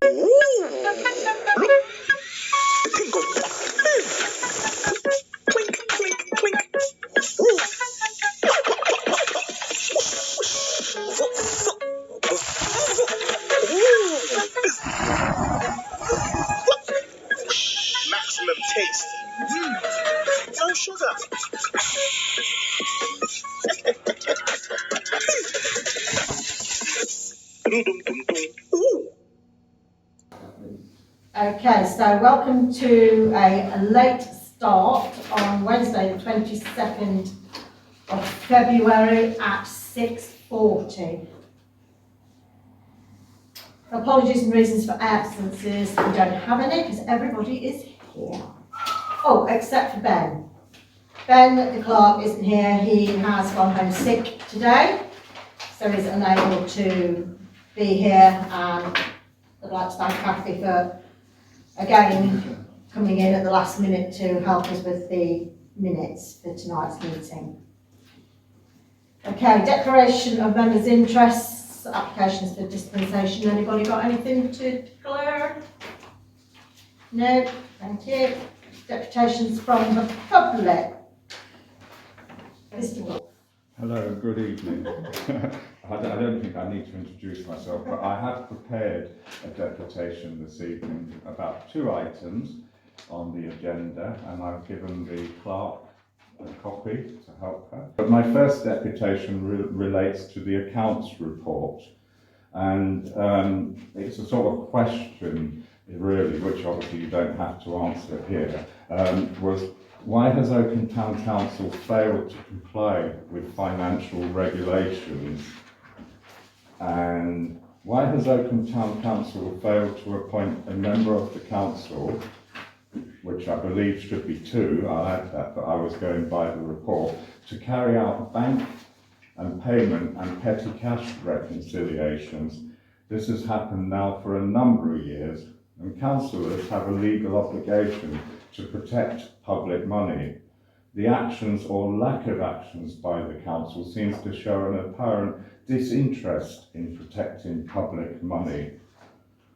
Maximum taste. No sugar. Okay, so welcome to a late start on Wednesday the 22nd of February at 6:40. Apologies and reasons for absences, we don't have any because everybody is here. Oh, except for Ben. Ben, the clerk, isn't here, he has gone home sick today, so he's unable to be here, and I'd like to thank Kathy for again coming in at the last minute to help us with the minutes for tonight's meeting. Okay, declaration of members' interests, applications for dispensation. Anybody got anything to declare? No, thank you. Deputations from the public. Mr. Wolf. Hello, good evening. I don't think I need to introduce myself, but I have prepared a deputation this evening about 2 items on the agenda, and I've given the clerk a copy to help her. But my first deputation relates to the accounts report, and it's a sort of question, really, which obviously you don't have to answer here, was why has Oakham Town Council failed to comply with financial regulations? And why has Oakham Town Council failed to appoint a member of the council, which I believe should be 2, I'll add that, but I was going by the report, to carry out bank and payment and petty cash reconciliations? This has happened now for a number of years, and councillors have a legal obligation to protect public money. The actions or lack of actions by the council seems to show an apparent disinterest in protecting public money.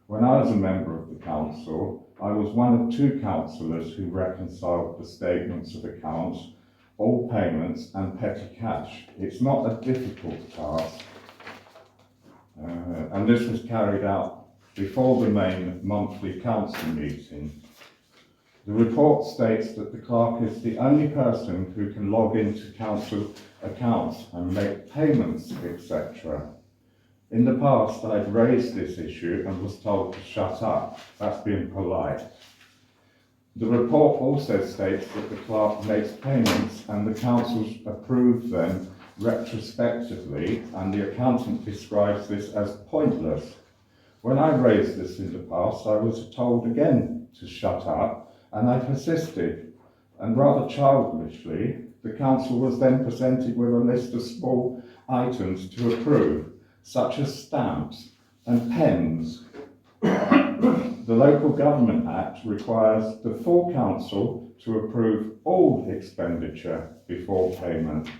When I was a member of the council, I was one of 2 councillors who reconciled the statements of accounts, all payments and petty cash. It's not a difficult task, and this was carried out before the main monthly council meeting. The report states that the clerk is the only person who can log into council accounts and make payments, etc. In the past, I'd raised this issue and was told to shut up. That's being polite. The report also states that the clerk makes payments and the council approves them retrospectively, and the accountant describes this as pointless. When I raised this in the past, I was told again to shut up, and I persisted, and rather childishly, the council was then presented with a list of small items to approve, such as stamps and pens. The Local Government Act requires the full council to approve all expenditure before payment.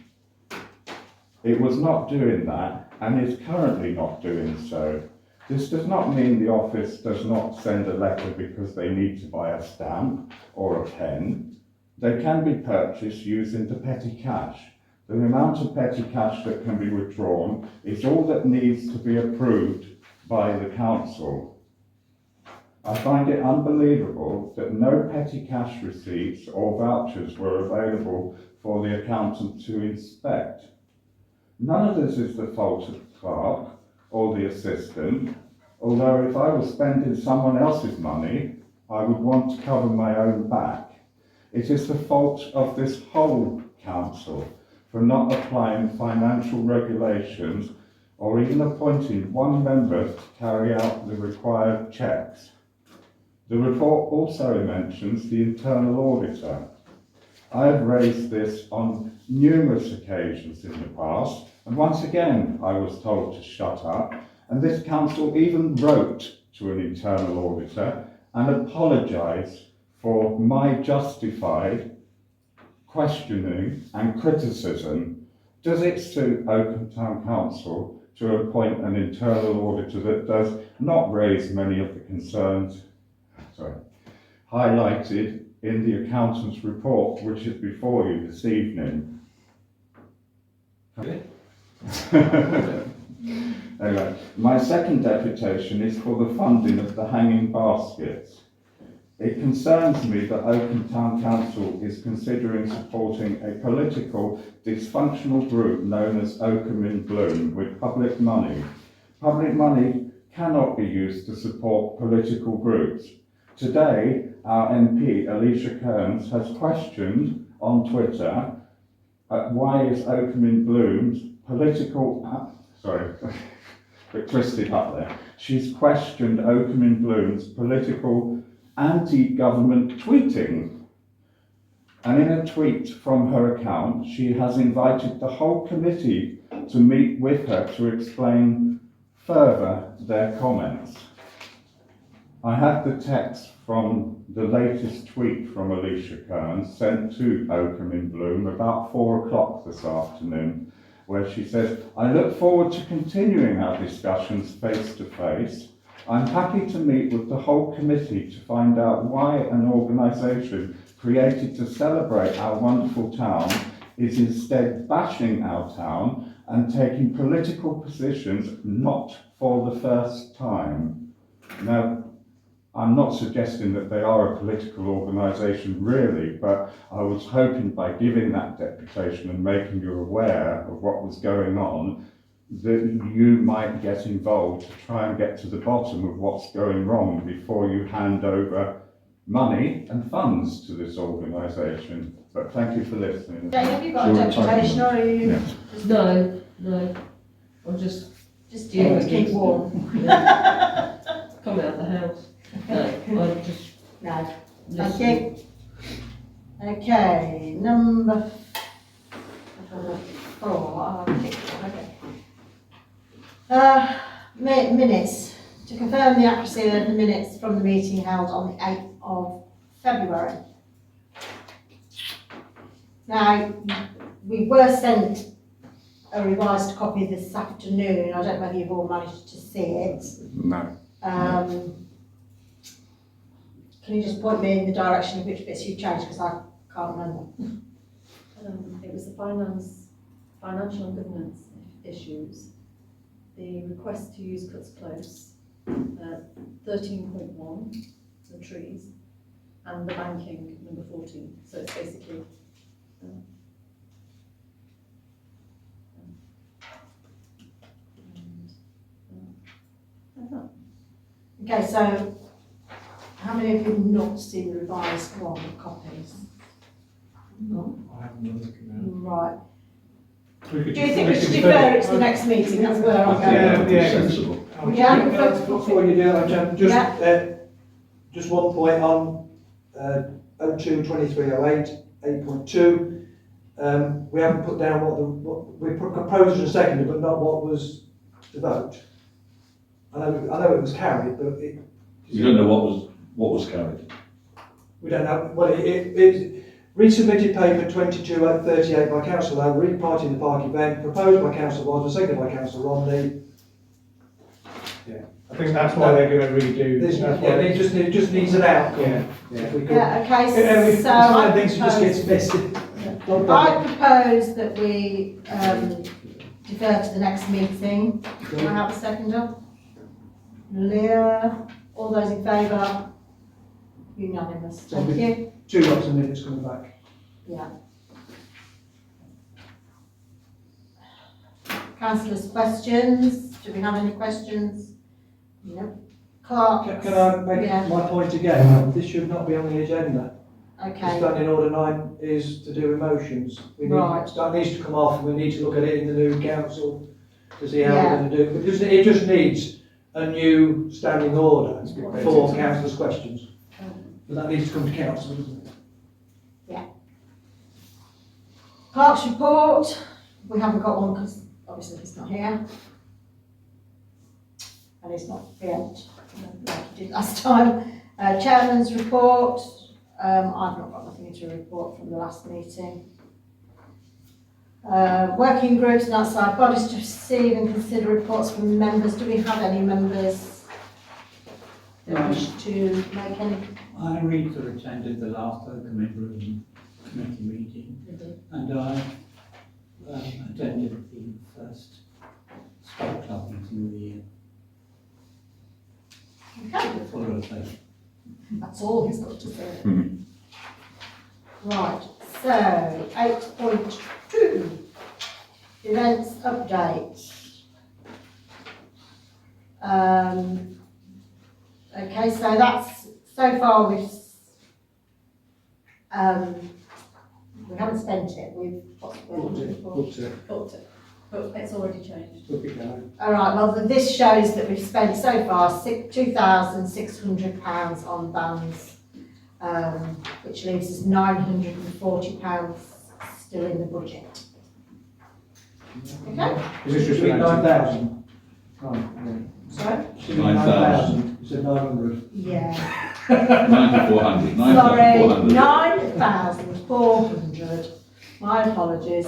It was not doing that, and is currently not doing so. This does not mean the office does not send a letter because they need to buy a stamp or a pen. They can be purchased using the petty cash. The amount of petty cash that can be withdrawn is all that needs to be approved by the council. I find it unbelievable that no petty cash receipts or vouchers were available for the accountant to inspect. None of this is the fault of the clerk or the assistant, although if I was spending someone else's money, I would want to cover my own back. It is the fault of this whole council for not applying financial regulations or even appointing one member to carry out the required checks. The report also mentions the internal auditor. I have raised this on numerous occasions in the past, and once again I was told to shut up, and this council even wrote to an internal auditor and apologised for my justified questioning and criticism. Does it suit Oakham Town Council to appoint an internal auditor that does not raise many of the highlighted in the accountant's report, which is before you this evening. Anyway, my second deputation is for the funding of the hanging baskets. It concerns me that Oakham Town Council is considering supporting a political dysfunctional group known as Oakham in Bloom with public money. Public money cannot be used to support political groups. Today, our MP, Alicia Kearns, has questioned on Twitter why is Oakham in Bloom's political... sorry, a bit twisted up there. She's questioned Oakham in Bloom's political anti-government tweeting. And in a tweet from her account, she has invited the whole committee to meet with her to explain further their comments. I have the text from the latest tweet from Alicia Kearns sent to Oakham in Bloom about 4 o'clock this afternoon, where she says, I look forward to continuing our discussions face to face. I'm happy to meet with the whole committee to find out why an organisation created to celebrate our wonderful town is instead bashing our town and taking political positions not for the first time. Now, I'm not suggesting that they are a political organisation really, but I was hoping by giving that deputation and making you aware of what was going on, that you might get involved to try and get to the bottom of what's going wrong before you hand over money and funds to this organisation. But thank you for listening. Jane, have you got a deputation or are you? Yeah. No. I'm just keep warm. coming out of the house. No, I'm just No. listening. Thank you. Okay, number 4. Okay. Minutes. To confirm the accuracy of the minutes from the meeting held on the 8th of February. Now, we were sent a revised copy this afternoon. I don't know whether you've all managed to see it. No. Can you just point me in the direction of which bits you've changed, because I can't remember. It was the financial and governance issues, the request to use cuts close, 13.1, the trees, and the banking, number 14. So it's basically Okay, so how many of you have not seen the revised copies? I haven't been looking at it. Right. We could Do you think we should defer it to the next meeting? That's where I'm going. Yeah. Sensible. Yeah. Before you do that, just one point on 02-2308, 8.2. We haven't put down what we proposed and seconded, but not what was the vote. I know it was carried, but You don't know what was carried. we don't know. Well, it resubmitted paper 2238 by Councillor Lowe, re-party in the park event, proposed by Councillor Boswell, seconded by Councillor Romney. I think that's why they're going to redo. It just needs an outcome. Yeah. If we could. Yeah, okay, so Some things just gets messy. I propose that we defer to the next meeting. Can I have a seconder? Leah, all those in favour? Unanimous, thank you. 2 lots of minutes coming back. Yeah. Councillors, questions? Do we have any questions? No. Clark? Can I make Yeah. my point again? This should not be on the agenda. Okay, Standing order 9 is to do emotions. Right. That needs to come off, and we need to look at it in the new council to see how Yeah. we're going to do it. Because it just needs a new standing order for councillors' questions. But that needs to come to council, doesn't it? Clark's report, we haven't got one because obviously he's not here. And it's not preempt like he did last time. Chairman's report, I've not got nothing to report from the last meeting. Working groups and outside bodies to receive and consider reports from members. Do we have any members that wish to make any? I recently attended the last Oakham Room committee meeting, and I attended the first sport club meeting of the year. Okay, That's all I'll say. that's all he's got to say. Right, so 8.2, events update. Okay, so that's, so far we haven't spent it, we've, what's it for? Up to, Booked it, but it's already changed. look it down. All right, well, this shows that we've spent so far £2,600 on bands, which leaves us £940 still in the budget. Okay, Is this just 9,000? sorry? 9,000. You said 900. Yeah, 9,400. sorry, 9,400. 9,400. My apologies.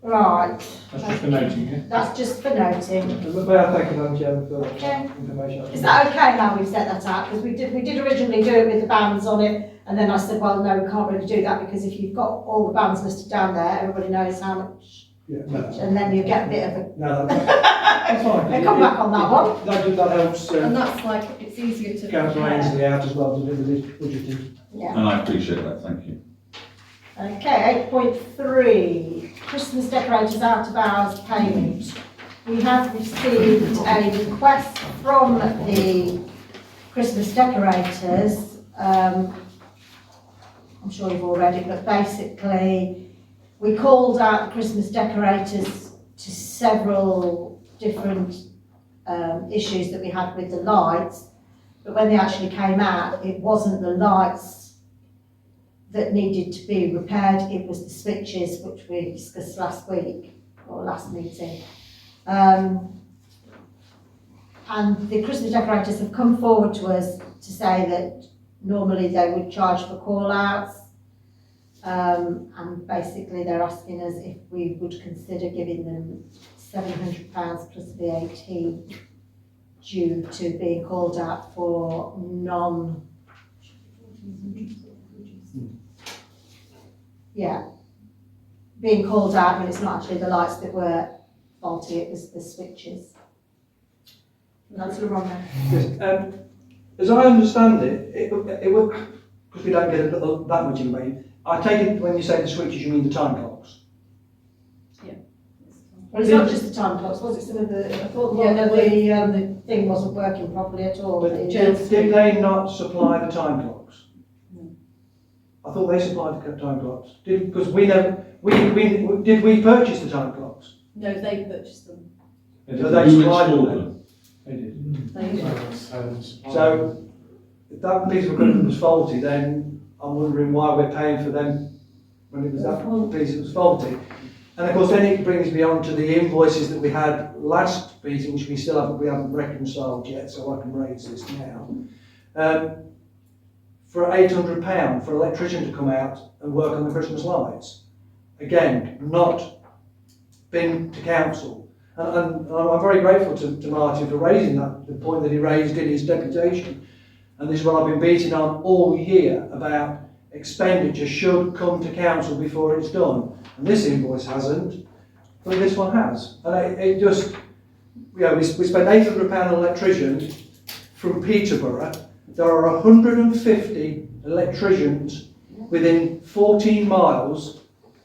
Right, That's just for noting, yeah? that's just for noting. May I thank you, Madam Chairman, for Okay. information? Is that okay how we've set that out? Because we did originally do it with the bands on it, and then I said, well, no, we can't really do that because if you've got all the bands listed down there, everybody knows how much, Yeah, no. and then you get a bit of a. No, that's fine. We'll come back on that one. That helps, And that's like, it's easier to Councillor compare. Ainsley out as well to do with this budgeting. Yeah. And I appreciate that, thank you. Okay, 8.3, Christmas decorators out of hours payment. We have received a request from the Christmas decorators. I'm sure you've all read it, but basically we called out the Christmas decorators to several different issues that we had with the lights, but when they actually came out, it wasn't the lights that needed to be repaired, it was the switches, which we discussed last week, or last meeting. And the Christmas decorators have come forward to us to say that normally they would charge for call-outs, and basically they're asking us if we would consider giving them £700 plus VAT due to being called out for being called out when it's not actually the lights that were faulty, it was the switches. Councillor Romney. Yes, as I understand it, it would, because we don't get that much information, I take it when you say the switches, you mean the time clocks? Well, it's not just the time clocks, was it? Some of the, I thought the thing wasn't working properly at all. But did they not supply the time clocks? I thought they supplied the time clocks. Because we never, did we purchase the time clocks? No, they purchased them. So they Who supplied installed them. them? They did. They did. So if that piece of equipment was faulty, then I'm wondering why we're paying for them when it was that piece that was faulty. And of course, then it brings me on to the invoices that we had last meeting, which we haven't reconciled yet, so I can raise this now. For £800 for an electrician to come out and work on the Christmas lights. Again, not been to council. And I'm very grateful to Martin for raising the point that he raised in his deputation. And this is what I've been beating on all year about expenditure should come to council before it's done. And this invoice hasn't, but this one has. And it just, we spent £800 on an electrician from Peterborough. There are 150 electricians within 14 miles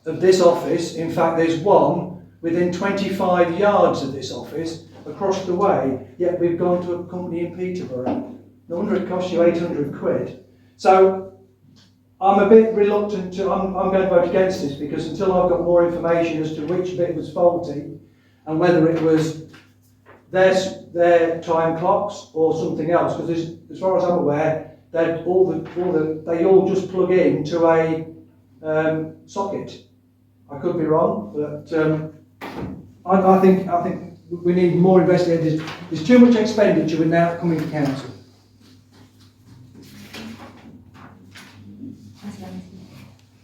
of this office. In fact, there's one within 25 yards of this office across the way, yet we've gone to a company in Peterborough. No wonder it costs you 800 quid. So I'm a bit reluctant to, I'm going to vote against this because until I've got more information as to which bit was faulty and whether it was their time clocks or something else, because as far as I'm aware, they all just plug into a socket. I could be wrong, but I think we need more investigators. There's too much expenditure without coming to council.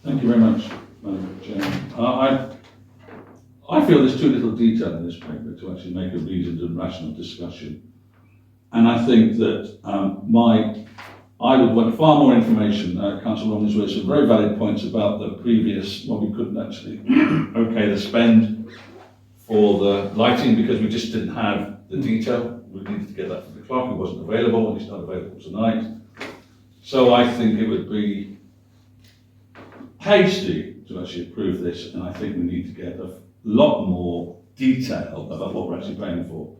Thank you very much, Madam Chairman. I feel there's too little detail in this paper to actually make a reasoned and rational discussion. And I think that I would want far more information. Councillor Rollins raised some very valid points about the previous, well, we couldn't actually okay the spend for the lighting because we just didn't have the detail. We needed to get that from the clerk, who wasn't available, and he's not available tonight. So I think it would be hasty to actually approve this, and I think we need to get a lot more detail about what we're actually paying for.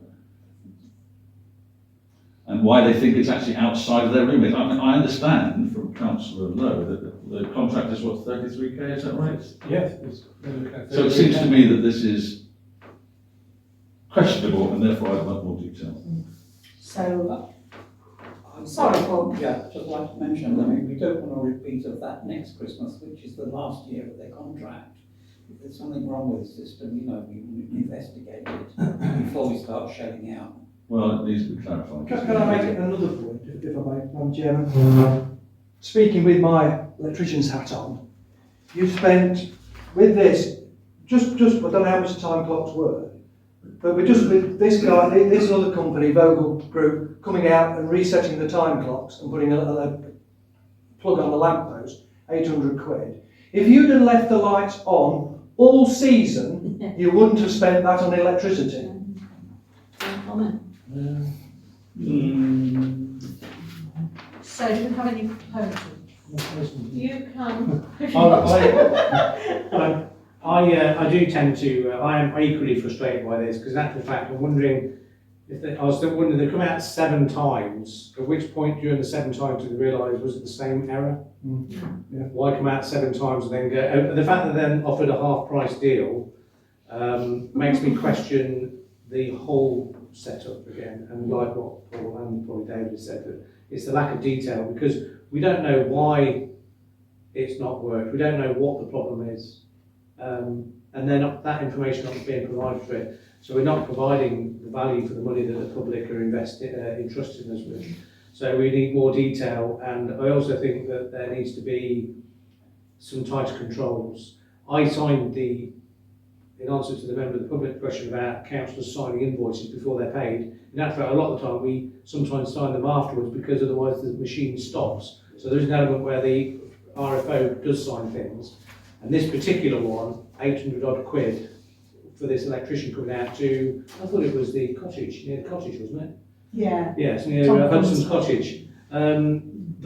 And why they think it's actually outside of their remit. I mean, I understand from Councillor Lowe that the contract is what, 33k, is that right? Yes. So it seems to me that this is questionable, and therefore I'd like more detail. So, sorry, Paul. Yeah, just like to mention, I mean, we don't want a repeat of that next Christmas, which is the last year of their contract. If there's something wrong with the system, you know, we need to investigate it before we start shelling out. Well, it needs to be clarified. Can I make another point, if I may, Madam Chairman? Speaking with my electrician's hat on, you spent, with this, just I don't know how much time clocks were, but we're just with this guy, this other company, Vogel Group, coming out and resetting the time clocks and putting a plug on the lamppost, 800 quid. If you'd have left the lights on all season, you wouldn't have spent that on electricity. Comment. So, do you have any proposals? You can. I do tend to, I am equally frustrated by this, because in actual fact, I'm wondering if they, I was still wondering, they come out 7 times, at which point during the 7 times did they realise, was it the same error? Yeah. Why come out 7 times and then go, the fact that they then offered a half price deal makes me question the whole setup again, and like what Paul and probably David said, that it's the lack of detail, because we don't know why it's not worked, we don't know what the problem is, and then that information not being provided for it, so we're not providing the value for the money that the public are entrusting us with. So we need more detail, and I also think that there needs to be some tighter controls. I signed in answer to the member of the public question about councillors signing invoices before they're paid. In actual fact, a lot of the time we sometimes sign them afterwards, because otherwise the machine stops. So there is an element where the RFO does sign things. And this particular one, 800 odd quid for this electrician coming out to, I thought it was the cottage, near the cottage, wasn't it? Yeah. Yes, near Tom Hudson's Cottage. Cottage.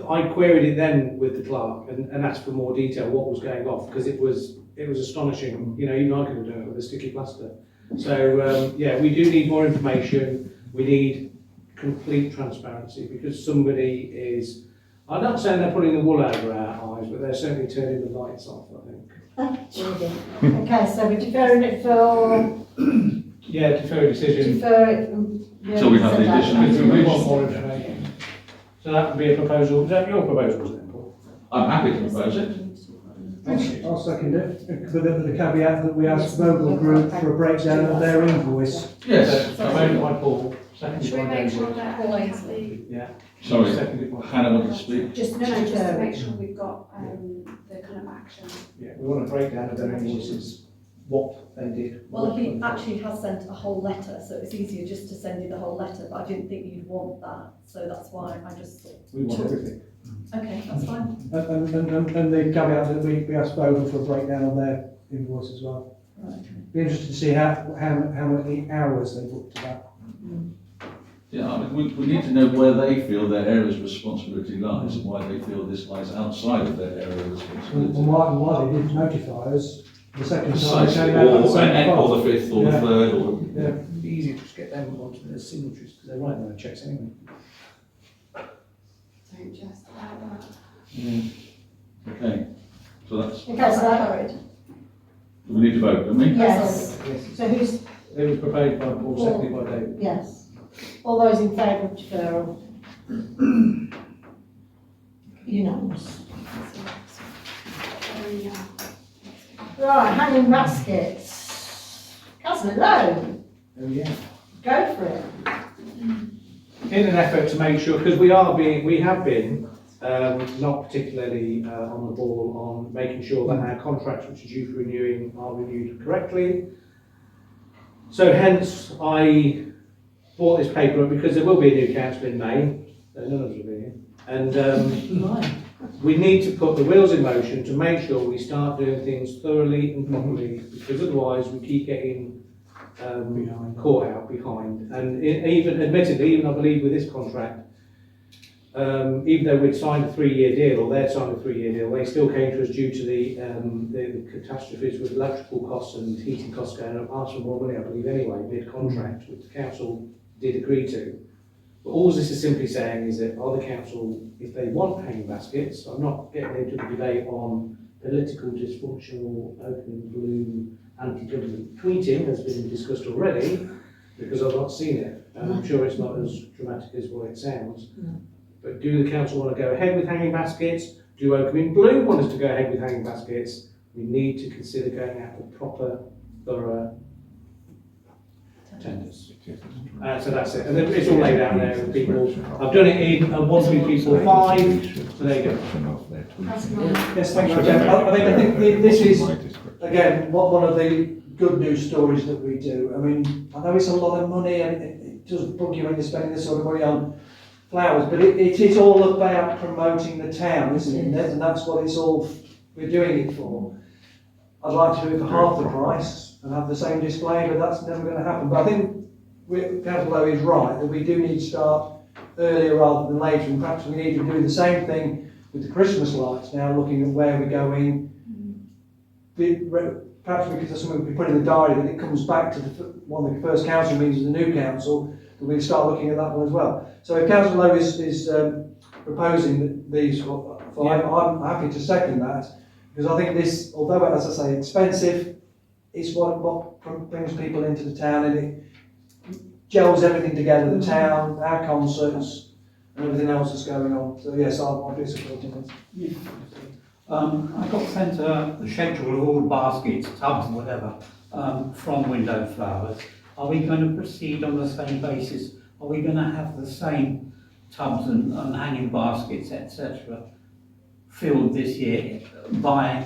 I queried it then with the clerk and asked for more detail, what was going off, because it was astonishing. You know, even I couldn't do it with a sticky plaster. So yeah, we do need more information. We need complete transparency, because somebody is, I'm not saying they're putting the wool over our eyes, but they're certainly turning the lights off, I think. Okay, so we're deferring it for, Yeah, defer a decision. defer it. So we have the additional We want more information. So that would be a proposal. Is that your proposal, isn't it, Paul? I'm happy to propose it. I'll second it, with the caveat that we ask Vogel Group for a breakdown of their invoice. Yes. So, moved by Paul, seconded Should we by make sure David. that Paul Ainsley, Yeah. Sorry, Seconded by Hannah wanted to speak. Just just to defer make it. sure we've got the kind of action. Yeah, we want a breakdown of their invoices, what they did. Well, he actually has sent a whole letter, so it's easier just to send you the whole letter, but I didn't think you'd want that, so that's why I just thought, We want everything. okay, that's fine. And the caveat that we ask Vogel for a breakdown of their invoice as well. Right. Be interested to see how many hours they put to that. Yeah, I mean, we need to know where they feel their area of responsibility lies, and why they feel this lies outside of their area of responsibility. And why they didn't notify us the second time they Precisely, came out at the same time. or the fifth, or the Yeah. third, or... Yeah. It'd be easy to just get them onto their signatures, because they're writing their checks anyway. Don't just about that. Okay, so that's, Okay, so that, Carried. we need to vote, don't we? yes. Yes. So who's, It was proposed by Paul, seconded by David. yes. All those in favour of deferral? Unanimous. Right, hanging baskets. Councillor Lowe, Oh, yeah. go for it. In an effort to make sure, because we have been not particularly on the ball on making sure that our contracts which are due for renewing are renewed correctly. So hence I brought this paper up because there will be a new council in May, so none of us will be here. And we need to put the wheels in motion to make sure we start doing things thoroughly and properly, because otherwise we keep getting caught out behind. And even, admittedly, even I believe with this contract, even though we'd signed a 3-year deal, or they'd signed a 3-year deal, they still came to us due to the catastrophes with electrical costs and heating costs going up, asked for more money, I believe, anyway, mid-contract, which the council did agree to. But all this is simply saying is that are the council, if they want hanging baskets, I'm not getting into the debate on political dysfunctional, open blue, anti-government tweeting has been discussed already, because I've not seen it. And I'm sure it's not as dramatic as what it sounds. But do the council want to go ahead with hanging baskets? Do Oakham in Blue want us to go ahead with hanging baskets? We need to consider going out for proper, thorough tenders. So that's it. And then it's all laid out there with people. I've done it in 1, 2, 3, 4, 5. So there you go. Yes, thank you, Jeff. I think this is, again, one of the good news stories that we do. I mean, I know it's a lot of money and it does bug you when you're spending this sort of money on flowers, but it is all about promoting the town, isn't it? And that's what it's all, we're doing it for. I'd like to do it for half the price and have the same display, but that's never going to happen. But I think Councillor Lowe is right, that we do need to start earlier rather than later, and perhaps we need to do the same thing with the Christmas lights now, looking at where we're going. Perhaps we could have something we put in the diary that it comes back to one of the first council meetings of the new council, that we start looking at that one as well. So if Councillor Lowe is proposing these, I'm happy to second that, because I think this, although as I say expensive, it's what brings people into the town, and it gels everything together, the town, our concerts, and everything else that's going on. So yes, I'll be supporting this. I got sent the schedule of all baskets, tubs and whatever, from Window Flowers. Are we going to proceed on the same basis? Are we going to have the same tubs and hanging baskets, etc., filled this year by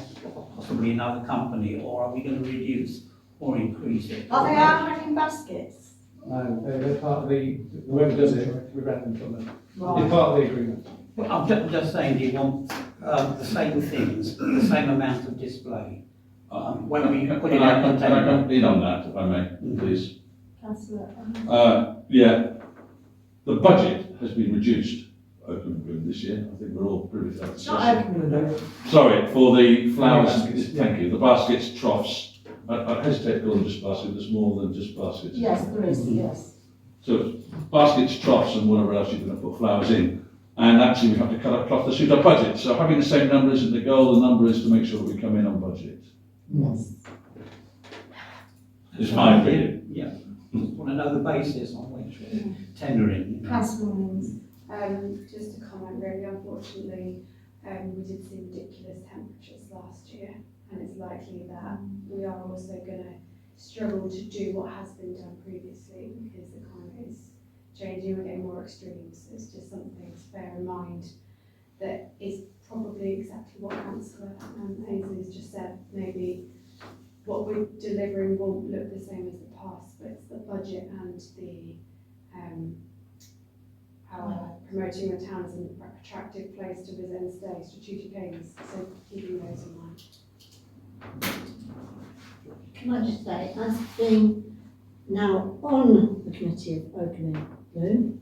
possibly another company, or are we going to reduce or increase it? Are they our hanging baskets? No, they're part of the, whoever does it, we rent them from them. Right. It's part of the agreement. Well, I'm just saying, do you want the same things, the same amount of display? When we put it out on Can I come in on that, if I may, please? Councillor. Yeah, the budget has been reduced, Oakham this year. I think we're all privy to that It's not discussion. open. Sorry, for the flowers, Baskets, thank you, the baskets, troughs. I hesitate to call them just baskets, there's more than just baskets. Yes, there is, yes. So baskets, troughs and whatever else you're going to put flowers in. And actually we have to cut our cloth to suit our budget. So having the same number isn't the goal, the number is to make sure that we come in on budget. Yes. It's my opinion. Yeah, just want to know the basis on which we're tendering. You know. Councillor Williams. Just a comment really, unfortunately, we did see ridiculous temperatures last year, and it's likely that we are also going to struggle to do what has been done previously, because the climate is changing, we're getting more extremes. So it's just something to bear in mind, that is probably exactly what Councillor Ainsley has just said. Maybe what we're delivering won't look the same as the past, but it's the budget and the our promoting the town as an attractive place to visit and stay, strategic aims, so keeping those in mind. Can I just say, as being now on the committee of Oakham in Bloom,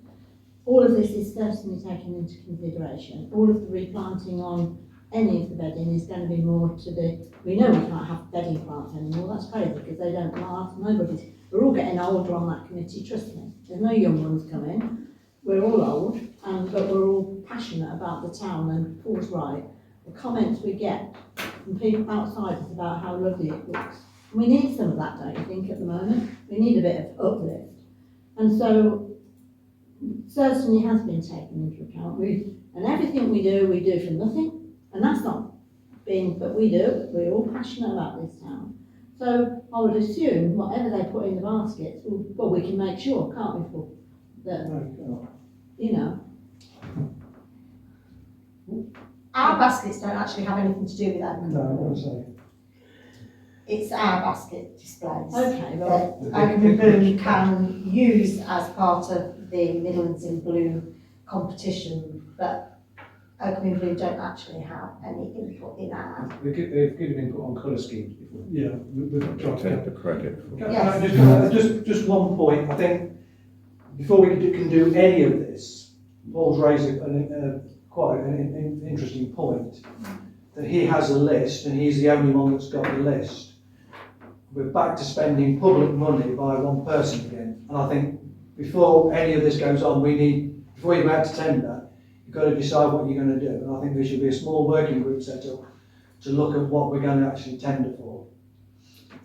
all of this is certainly taken into consideration. All of the replanting on any of the bedding is going to be more to the, we know we can't have bedding plants anymore, that's crazy because they don't last, we're all getting older on that committee, trust me. There's no young ones coming. We're all old, but we're all passionate about the town, and Paul's right. The comments we get from people outside is about how lovely it looks. And we need some of that, don't you think, at the moment? We need a bit of uplift. And so, certainly has been taken into account. And everything we do for nothing. And that's not being, but we do. We're all passionate about this town. So, I would assume whatever they put in the baskets, well, we can make sure, can't we, Paul? That, you know. Our baskets don't actually have anything to do with that. No, I won't say. it's our basket displays. Okay, That right. Oakham and Bloom can use as part of the Midlands in Blue competition, but Oakham and Bloom don't actually have any input in our. They've given input on colour schemes before. Yeah, we've They tried to take the credit for it. Can I just one point, I think, before we can do any of this, Paul's raised quite an interesting point, that he has a list and he's the only one that's got the list. We're back to spending public money by one person again, and I think before any of this goes on, before you go out to tender, you've got to decide what you're going to do, and I think there should be a small working group set up to look at what we're going to actually tender for.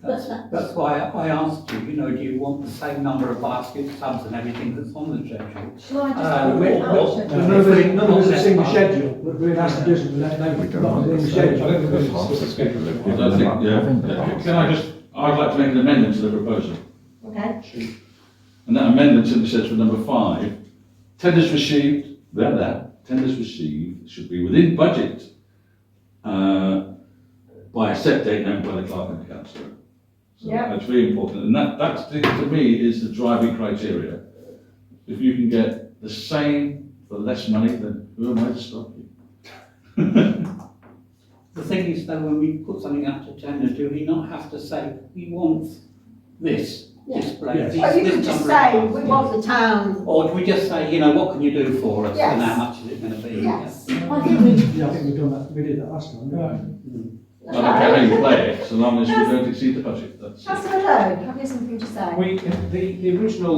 That's why I asked you, do you want the same number of baskets, tubs and everything that's on the schedule? Shall I just? None of us have seen the schedule, but we've asked to do something, We don't not want in to the say schedule. because half the schedule of I don't think, yeah. I'd like to make an amendment to the proposal. Okay. And that amendment simply says for number 5, tenders received, tenders received should be within budget by a set date known by the clerk and the councillor. So Yeah. that's very important, and that's to me is the driving criteria. If you can get the same for less money, then who am I to stop you? The thing is though, when we put something out to tender, do we not have to say, we want this Yeah. display? Yes. Well, you could just say, we want the town, Or do we just say, what can you do for us, and Yes. how much is it going to be? yes. I think we, Yeah, I think we've done that, we did that last time, didn't we? I don't care how you play it, so long as we don't exceed the budget, that's it. Councillor Lowe, have you something to say? The original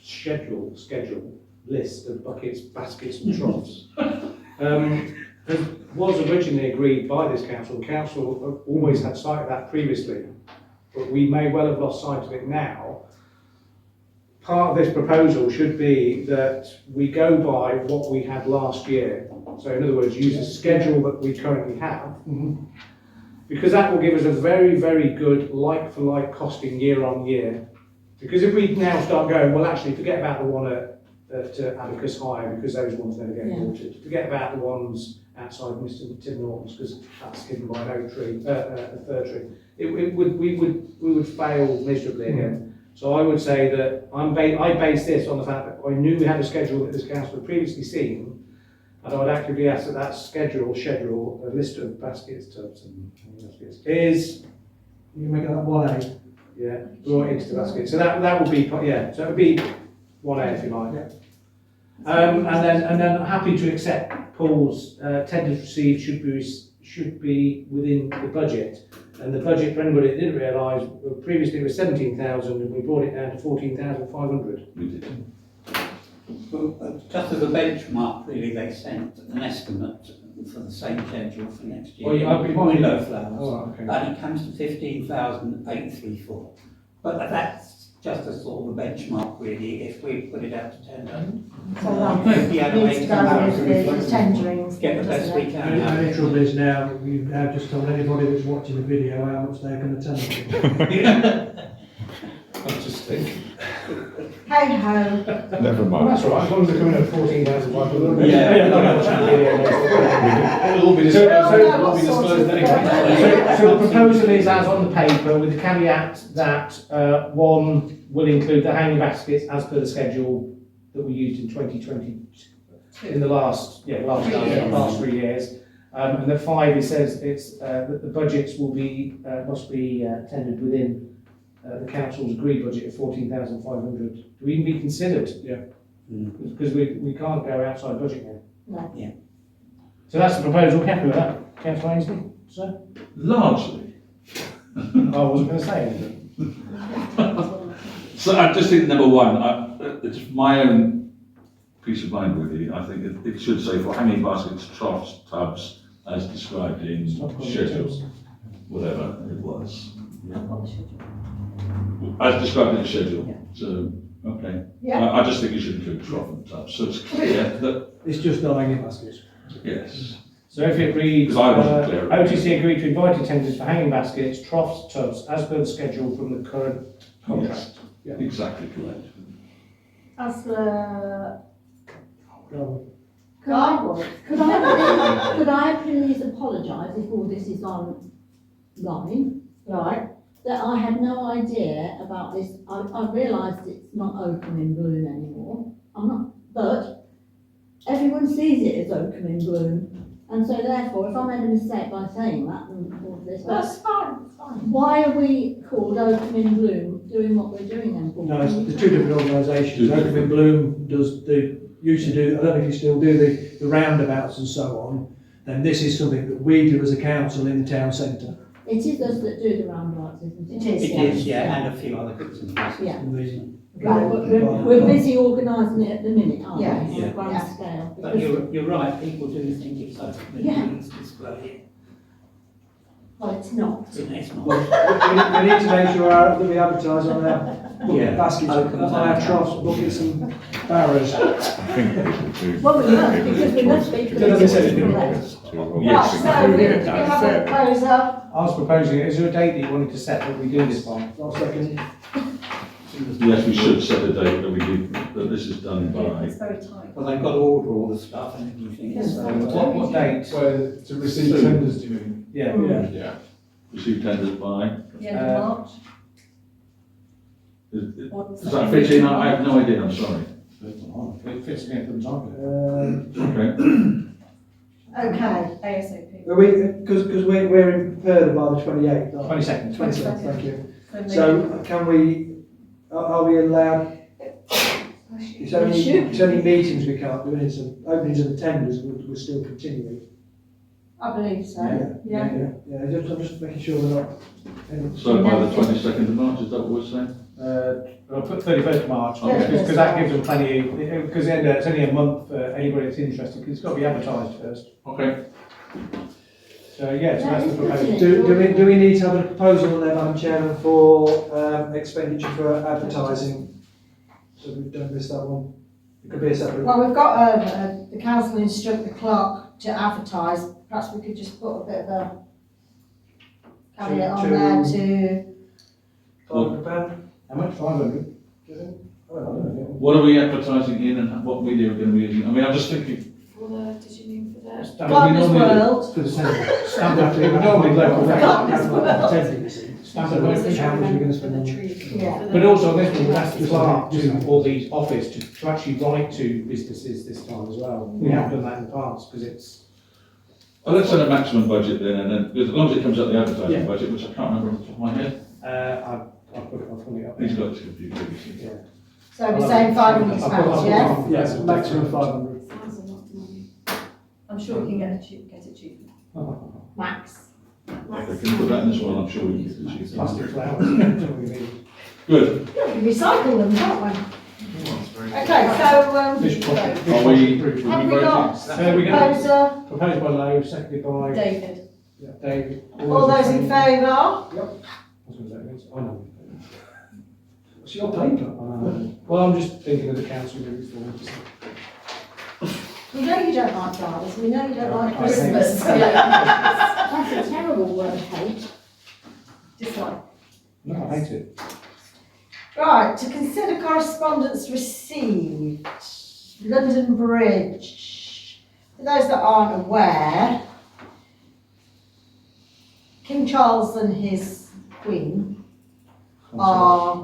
schedule list of buckets, baskets and troughs was originally agreed by this council. The council always had sight of that previously, but we may well have lost sight of it now. Part of this proposal should be that we go by what we had last year. So in other words, use the schedule that we currently have, because that will give us a very, very good like-for-like costing year on year. Because if we now start going, well, actually, forget about the one at Abacus High, because those ones never get watered. Forget about the ones outside Mr. Tim Norton's, because that's hidden by an oak tree, a fir tree. We would fail miserably again. So I would say that I base this on the fact that I knew we had a schedule that this council had previously seen, and I would actively ask that schedule, a list of baskets, tubs and baskets is, You make that 1A. brought into the basket. So that would be, so it would be 1A if you like. And then happy to accept Paul's tenders received should be within the budget. And the budget, for anybody that didn't realise, previously it was 17,000 and we brought it down to 14,500. We did. Well, just as a benchmark, really, they sent an estimate for the same schedule for next year. Oh, yeah, I've been- Willow flowers. Oh, okay. And it comes to 15,834. But that's just a sort of a benchmark, really, if we put it out to tender. So that needs to go with the tendering. Get the best we can. And the trouble is now, you've now just told anybody that's watching the video how much they're going to tell you. I just think. Hey ho. Never Well, mind. that's all right, as long as they're coming at 14,500. Yeah. It'll all be disclosed, it'll all be So, disclosed anyway. So the proposal is as on the paper, with the caveat that one will include the hanging baskets as per the schedule that we used in 2020, in the last 3 years. And that 5, it says that the budgets will be, must be tendered within the council's agreed budget of 14,500 to even be considered. Yeah. Because we can't go outside budget now. No. Yeah. So that's the proposal. Happy with that, Councillor Ainsley? Sir? Largely. I wasn't going to say anything. So I just think number 1, it's my own peace of mind really. I think it should say for hanging baskets, troughs, tubs, as described in schedules, whatever it was. As described in the schedule. So, okay. Yeah. I just think you should include trough and tubs. So it's clear that, It's just not hanging baskets. yes. So if it reads, Because I wasn't clear. OTC agreed to invite attenders for hanging baskets, troughs, tubs, as per the schedule from the current contract. Yes, exactly correct. Councillor could I, Garwood. could I please apologise if all this is online? Right, that I had no idea about this. I realised it's not Oakham in Bloom anymore. I'm not, but everyone sees it as Oakham in Bloom. And so therefore, if I made a mistake by saying that, then all this, but that's fine, it's fine. why are we called Oakham in Bloom doing what we're doing then, Paul? No, it's the two different organisations. Oakham in Bloom used to do, I don't know if you still do the roundabouts and so on. Then this is something that we do as a council in the town centre. It is us that do the roundabouts, isn't it? It is, It is, yeah, and a few other bits and pieces. Yeah. Amazing. Right, but we're busy organising it at the minute, aren't we? Yeah. On a Yeah. grand Yeah. scale. But you're right, people do think it's Oakham, Yeah. it's display Well, it's not. it. It's not. Well, we need to make sure that we advertise on our Yeah. baskets, Oakham on our Town. troughs, buckets and barrows. I think people do. Well, we must, because we must be. Don't know if they said anything. Right, Yes. so we have a proposer. I was proposing, is there a date that you wanted to set that we do this by? Last second. Yes, we should set a date that we do, that this is done Yeah, by. it's very tight. Well, they've got to order all the stuff and everything, Yes. so. What date? Well, to receive Soon. tenders, do you mean? Yeah. Yeah. Receive tenders by. The end of March. Does that fit in? I have no idea, I'm sorry. It fits against them time. Okay. Okay, ASAP. Because we're in Perth by the 28th. 22nd. 22nd, thank you. Then So can we, are we allowed, it's only meetings we can't do, and it's openings of the tenders we're still continuing. I believe so. Yeah, I'm just making sure we're not. So by the 22nd of March, is that what we're saying? I'll put 31st of March, Okay. because that gives them plenty, because it's only a month for anybody that's interested, because it's got to be advertised first. Okay. So, yeah, so that's the proposal. Do we need to have a proposal on there, Madam Chairman, for expenditure for advertising? So we don't miss that one. It could be a separate. Well, we've got the council instruct the clerk to advertise. Perhaps we could just put a bit of a caveat on there to, £500. How much? 500? Do you think? I don't know. What are we advertising in and what media are we going to be using? I mean, I'm just thinking, Did you mean for that? Gardener's World. For the centre. Standard, normally local. Gardener's World. Standard voting, how much are we going to spend on it? Yeah. But also on this one, we've asked the clerk to, or the office to actually write to businesses this time as well. We have done that in the past, because it's. well, let's set a maximum budget then, and then, because as long as it comes out the advertising Yeah. budget, which I can't remember off the top of my head. I'll put it up. He's got this computer. Yeah. So we're saying £500, yeah? Yes, maximum 500. Sounds a lot of money. I'm sure we can get it cheaper. Max. Okay, can you put that in as well? I'm sure we can get it cheaper. Plastic flowers. That's what we need. Good. Yeah, we recycle them, can't we? Okay, so, Fish project. Are we, Approved. we have we voting? got We're going proposer? proposed by Lowe, seconded by David. David. All those in favour? I was going to say against. I know. What's your paper? Well, I'm just thinking of the council moving forward. We know you don't like flowers, we know you don't like I Christmas. That's a terrible word, hate. Dislike. No, I hate it. Right, to consider correspondence received, London Bridge. For those that aren't aware, King Charles and his Queen are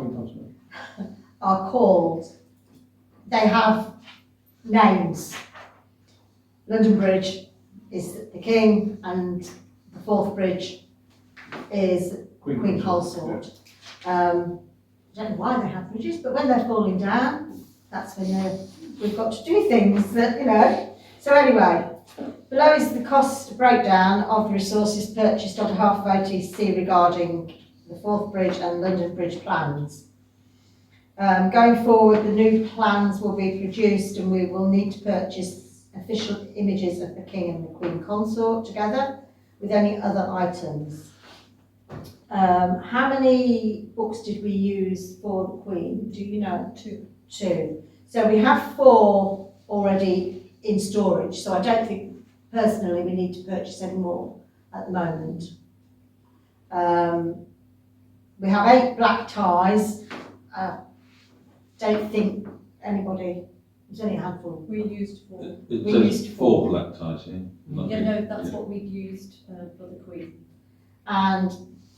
called, they have names. London Bridge is the King and the fourth bridge is Queen Consort. I don't know why they have bridges, but when they're falling down, that's when we've got to do things that, you know. So anyway, below is the cost breakdown of the resources purchased on behalf of OTC regarding the Forth Bridge and London Bridge plans. Going forward, the new plans will be produced and we will need to purchase official images of the King and the Queen Consort together with any other items. How many books did we use for the Queen? Do you know? Two. So we have 4 already in storage, so I don't think personally we need to purchase any more at the moment. We have 8 black ties. Don't think anybody, there's only a handful. We used 4. It We says used 4 black ties, yeah? Yeah, no, that's what we've used for the Queen. And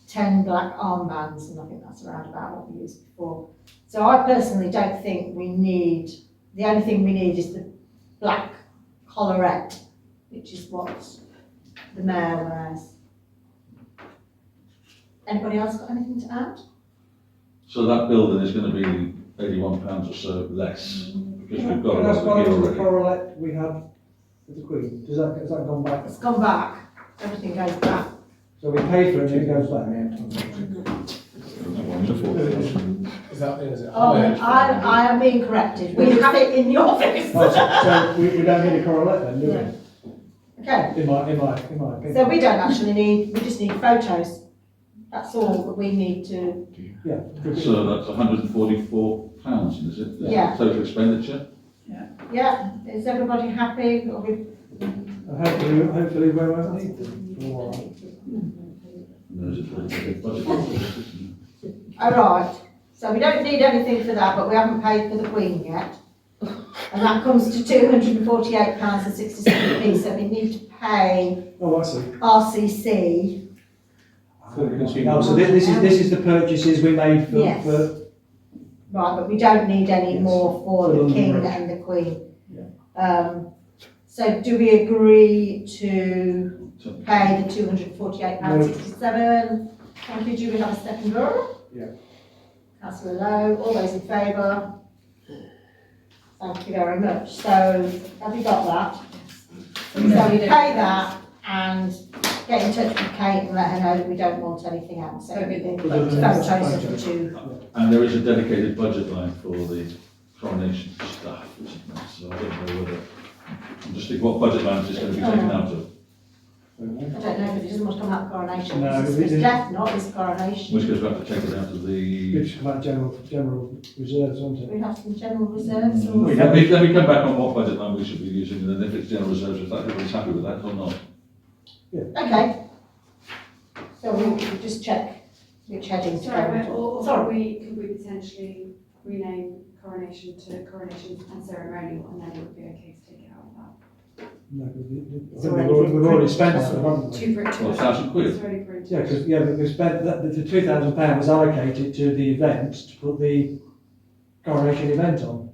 10 black armbands, and I think that's around about what we used before. So I personally don't think we need, the only thing we need is the black collarette, which is what the mayor wears. Anybody else got anything to add? So that building is going to be £81 or so less, because we've got a That's lot why of gear the already. correlate we had with the Queen, has that gone back? It's gone back, everything goes back. So we pay for it and it goes back? Is it? I am being corrected, we have it in the office. Oh, so we don't need a correlate then, do we? Okay, In my opinion. so we don't actually need, we just need photos. That's all that we need to, Yeah. So that's £144, is it? Yeah. Total expenditure? yeah, is everybody happy? Or we- Hopefully we won't need them for a while. And there's a big budget. All right, so we don't need anything for that, but we haven't paid for the Queen yet. And that comes to £248.67, so we need to pay Oh, I see. RCC. Oh, so this is the purchases we made for, Yes. Right, but we don't need any Yes. more for For the London King Bridge. and the Queen. So do we agree to pay the £248.67? Thank you, do we have a seconder? Yeah. Councillor Lowe, all those in favour? Thank you very much, so have you got that? So we pay that and get in touch with Kate and let her know that we don't want anything else, so everything, Other than photos of the photos. two. And there is a dedicated budget line for the coronation staff, isn't there? So I don't know whether, I'm just thinking what budget lines is going to be taken out of, I don't know, but he doesn't want to come out of coronation, No, it's we his didn't. death, not his coronation. which goes back to take it out of the. Which come out general reserves, isn't it? We have some general reserves or? We Let me come back on what budget line we should be using, and then if it's general reserves, if everybody's happy with that or not. Okay. So we'll just check which headings to go Sorry, into. or Sorry. could we potentially rename coronation to coronation and ceremonial, and then it would be okay to take it out of that? No, because It's already we've already spent printed. that, haven't we? Two for it, two. Well, £1,000. It's already printed. Yeah, because we spent, the £2,000 was allocated to the event to put the coronation event on.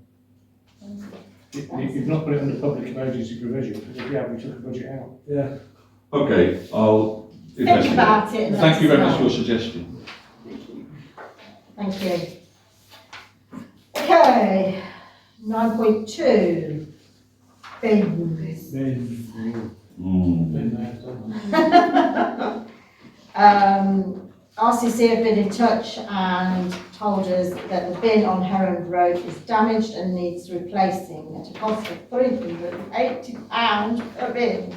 You've not put it under public emergency provision, because if you have, we took the budget out. Yeah. Okay, I'll Think investigate. about it and let Thank you us very much for know. your suggestion. Thank you. Okay, 9.2, bins. Been there, done that. RCC have been in touch and told us that the bin on Herond Road is damaged and needs replacing at a cost of £380 per bin.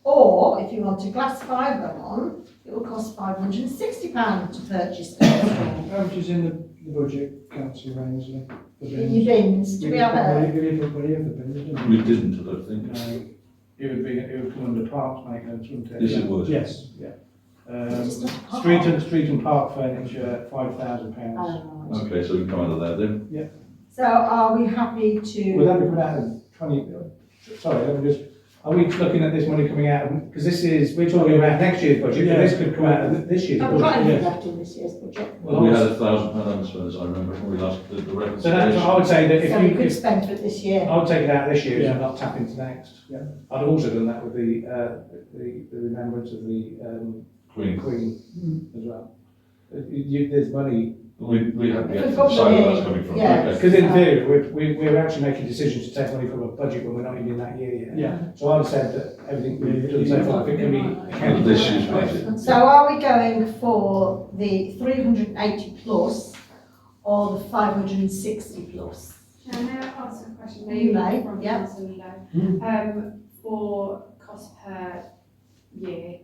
Or if you want a glass fibre one, it will cost £560 to purchase those. How much is in the budget, Councillor Ainsley? for In bins? your bins, do we have a? We didn't put money in for bins, didn't We didn't, I don't think. No, it would come under parks maintenance, wouldn't it? Yes, it would. Yes, yeah. Just a park. Street and park furniture, £5,000. Oh, right. Okay, so we can come out of there then. So are we happy to? Would that be coming out of 20, sorry, let me just, are we looking at this money coming out of, because this is, we're talking about next year's budget, but this could come out of this year's Have we got budget. anything yes. left in this year's budget? Well, we had £1,000 unspent, as I remember, when we last did the So reconciliation. that's, I would say that So we if could you, spend for this year. I would take it out this year Yeah. and not tap into next. Yeah. I'd have also done that with the remembrance of the Queen. Queen as well. There's money, We have to We've get got to decide where money, that's coming from. yeah. Okay. because in theory, we're actually making decisions to take money from a budget when we're not even in that year yet. Yeah. So I'd have said that everything we've done so far, if it can be accounted This for. year's budget. So are we going for the 380 plus or the 560 plus? Can I ask a question, You maybe may, from yeah. Councillor Lowe? For cost per year,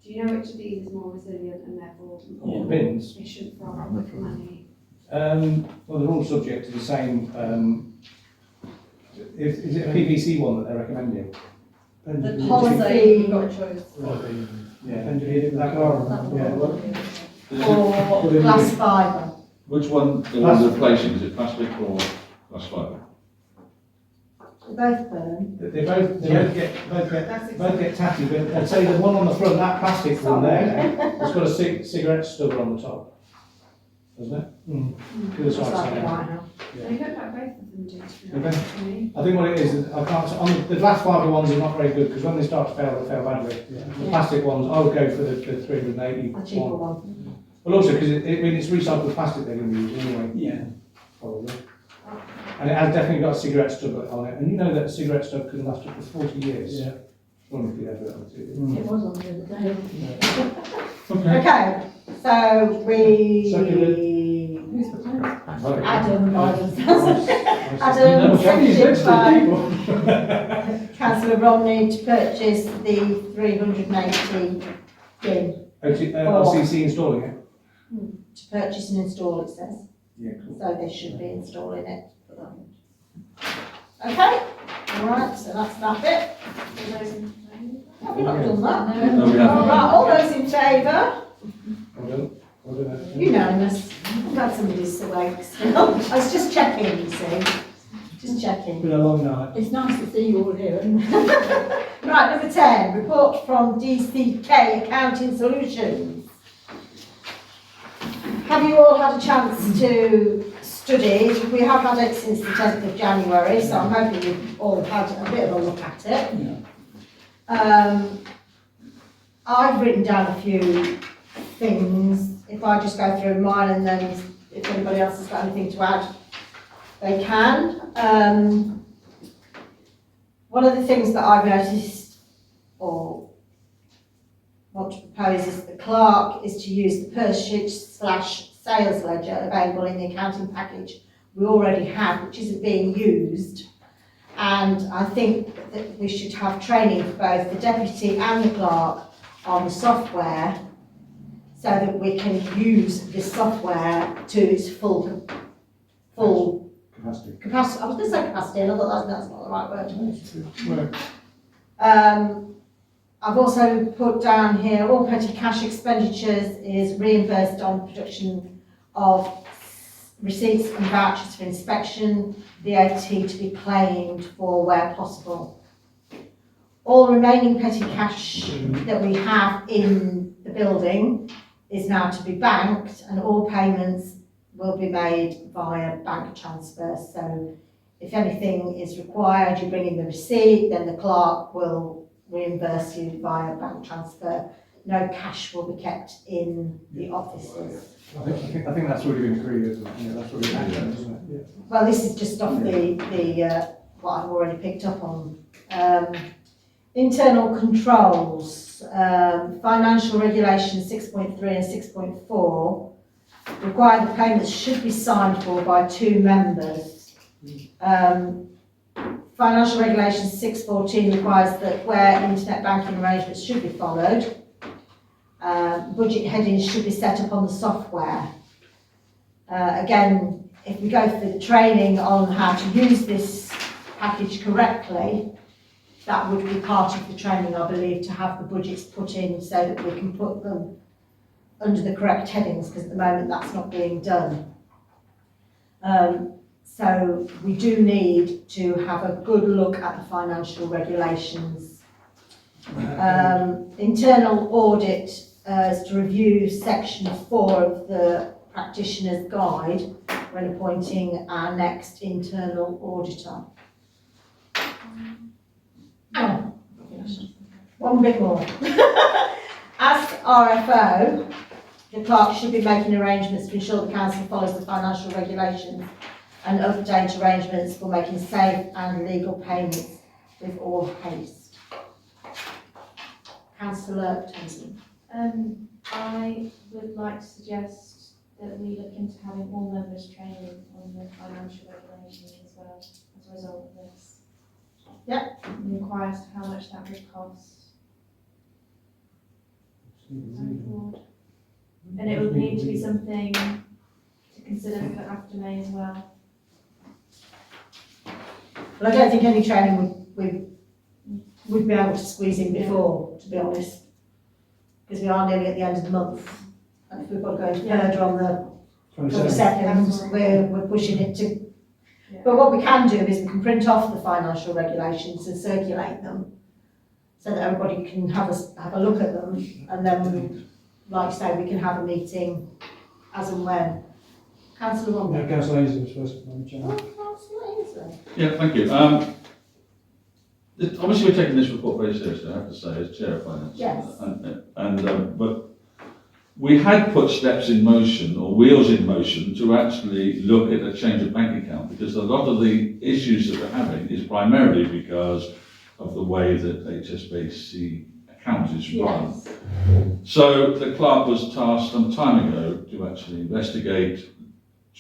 do you know which of these is more resilient and therefore more Bins. efficient for our money? Well, they're all subject to the same, is it a PVC one that they're recommending? The policy- got a choice. Yeah. And that car, yeah. Is it- Or glass fibre? Which one are we replacing? Is it plastic or glass fibre? They both burn. They both get tatty, but I'd say the one on the front, that plastic one there, has got a cigarette stubber on the top. Doesn't it? To the It's side like side. a white house. They look like both of them do, to be Okay. honest with me. I think what it is I can't, on the glass fibre ones are not very good, because when they start to fail, they fail badly. The plastic ones, I would go for the 380 A cheaper one. one. Well, also, because it's recycled plastic they're going to use anyway, Yeah. probably. And it has definitely got a cigarette stub on it, and you know that a cigarette stub can last up to 40 years. Yeah. Wonder if you'd ever done it. It was on the other day. Okay. Okay, so we. Seconded. Adam, Adam, seconded by Councillor Romney to purchase the 380 bin. LCC installing it? To purchase and install, it says. Yeah, cool. So they should be installing it for them. Okay, all right, so that's that bit. All those in favour? Have we not done that? No, we All haven't. right, all those in favour? Well done. Well done. Unanimous. I'm glad somebody's awake still. I was just checking, you see. Just checking. Been a long night. It's nice to see you all here, isn't it? Right, number 10, report from DCK Accounting Solutions. Have you all had a chance to study? We have had it since the 10th of January, so I'm hoping you've all had a bit of a look at it. I've written down a few things. If I just go through mine, and then if anybody else has got anything to add, they can. One of the things that I've noticed or want to propose is the clerk is to use the purchase/sales ledger available in the accounting package we already have, which isn't being used. And I think that we should have training for both the deputy and the clerk on the software, so that we can use this software to its full Capacity. capacity. I was going to say capacity, and I thought that's not the right word. I've also put down here, all petty cash expenditures is reimbursed on production of receipts and vouchers for inspection, VAT to be claimed for where possible. All remaining petty cash that we have in the building is now to be banked, and all payments will be made via bank transfer. So if anything is required, you bring in the receipt, then the clerk will reimburse you via bank transfer. No cash will be kept in the offices. I think that's already been agreed, isn't it? Yeah, that's already happened, isn't it? Yeah. Well, this is just off the what I've already picked up on. Internal controls, financial regulations 6.3 and 6.4 require the payments should be signed for by 2 members. Financial regulations 6.14 requires that where internet banking arrangements should be followed, budget headings should be set up on the software. Again, if we go through the training on how to use this package correctly, that would be part of the training, I believe, to have the budgets put in so that we can put them under the correct headings, because at the moment that's not being done. So we do need to have a good look at the financial regulations. Internal audit is to review section 4 of the practitioner's guide when appointing our next internal auditor. Oh, one bit more. As RFO, the clerk should be making arrangements to ensure the council follows the financial regulations and update arrangements for making safe and legal payments with all haste. Councillor Thompson. I would like to suggest that we look into having all members training on the financial regulations as well as a result of this. Yep. And inquire as to how much that would cost. Going forward. And it would need to be something to consider for after May as well. Well, I don't think any training would be able to squeeze in before, to be honest, because we are nearly at the end of the month. And if we've got to go into Purge on the 22nd, we're pushing it to But what we can do is we can print off the financial regulations and circulate them so that everybody can have a look at them, and then, like I say, we can have a meeting as and when. Councillor No, Romney. Councillor Ainsley was first, Madam Oh, Chairman. Councillor Ainsley. Yeah, thank you. Obviously, we're taking this report very seriously, I have to say, as Chair of Finance. Yes. But we had put steps in motion, or wheels in motion, to actually look at a change of bank account, because a lot of the issues that we're having is primarily because of the way that HSBC account is run. Yes. So the clerk was tasked some time ago to actually investigate,